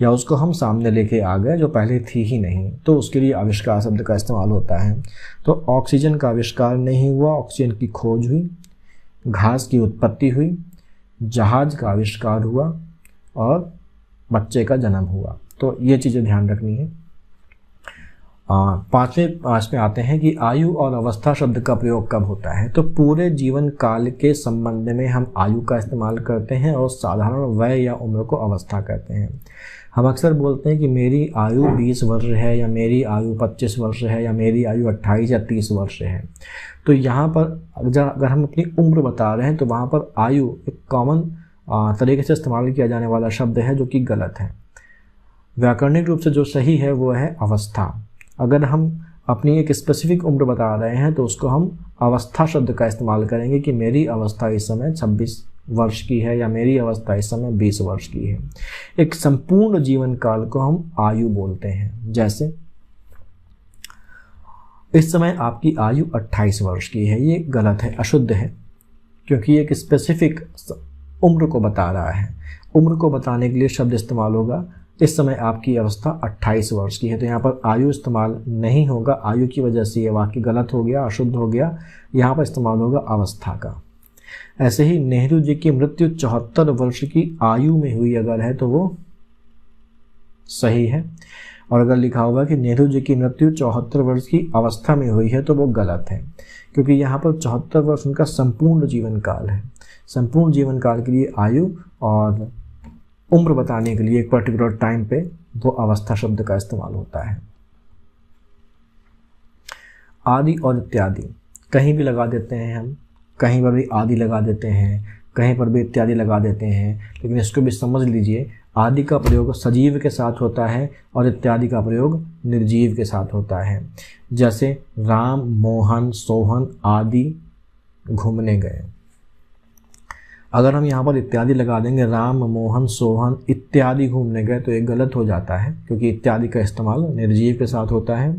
या उसको हम सामने लेके आ गए जो पहले थी ही नहीं, तो उसके लिए आविष्कार शब्द का इस्तेमाल होता है। तो ऑक्सीजन का आविष्कार नहीं हुआ, ऑक्सीजन की खोज हुई, घास की उत्पत्ति हुई, जहाज का आविष्कार हुआ और बच्चे का जन्म हुआ। तो ये चीज़ें ध्यान रखनी है। पाँचवें इसमें आते हैं कि आयु और अवस्था शब्द का प्रयोग कब होता है। तो पूरे जीवन काल के संबंध में हम आयु का इस्तेमाल करते हैं और साधारण वय या उम्र को अवस्था कहते हैं। हम अक्सर बोलते हैं कि मेरी आयु 20 वर्ष है, या मेरी आयु 25 वर्ष है, या मेरी आयु 28 या 30 वर्ष है। तो यहाँ पर अगर हम अपनी उम्र बता रहे हैं तो वहाँ पर आयु एक कॉमन तरीके से इस्तेमाल किया जाने वाला शब्द है जो कि गलत है। व्याकरणिक रूप से जो सही है वो है अवस्था। अगर हम अपनी एक स्पेसिफिक उम्र बता रहे हैं तो उसको हम अवस्था शब्द का इस्तेमाल करेंगे कि मेरी अवस्था इस समय 26 वर्ष की है, या मेरी अवस्था इस समय 20 वर्ष की है। एक संपूर्ण जीवन काल को हम आयु बोलते हैं। जैसे इस समय आपकी आयु 28 वर्ष की है, ये गलत है, अशुद्ध है, क्योंकि एक स्पेसिफिक उम्र को बता रहा है। उम्र को बताने के लिए शब्द इस्तेमाल होगा इस समय आपकी अवस्था 28 वर्ष की है, तो यहाँ पर आयु इस्तेमाल नहीं होगा। आयु की वजह से ये वाक्य गलत हो गया, अशुद्ध हो गया। यहाँ पर इस्तेमाल होगा अवस्था का। ऐसे ही नेहरू जी की मृत्यु 74 वर्ष की आयु में हुई अगर है तो वो सही है। और अगर लिखा होगा कि नेहरू जी की मृत्यु 74 वर्ष की अवस्था में हुई है तो वो गलत है, क्योंकि यहाँ पर 74 वर्ष उनका संपूर्ण जीवन काल है। संपूर्ण जीवन काल के लिए आयु और उम्र बताने के लिए एक पर्टिकुलर टाइम पे वो अवस्था शब्द का इस्तेमाल होता है। आदि और इत्यादि कहीं भी लगा देते हैं हम, कहीं पर भी आदि लगा देते हैं, कहीं पर भी इत्यादि लगा देते हैं, लेकिन इसको भी समझ लीजिए, आदि का प्रयोग सजीव के साथ होता है और इत्यादि का प्रयोग निर्जीव के साथ होता है। जैसे राम, मोहन, सोहन आदि घूमने गए। अगर हम यहाँ पर इत्यादि लगा देंगे, राम, मोहन, सोहन इत्यादि घूमने गए, तो ये गलत हो जाता है, क्योंकि इत्यादि का इस्तेमाल निर्जीव के साथ होता है,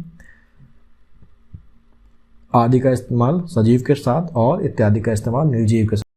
आदि का इस्तेमाल सजीव के साथ और इत्यादि का इस्तेमाल निर्जीव के साथ।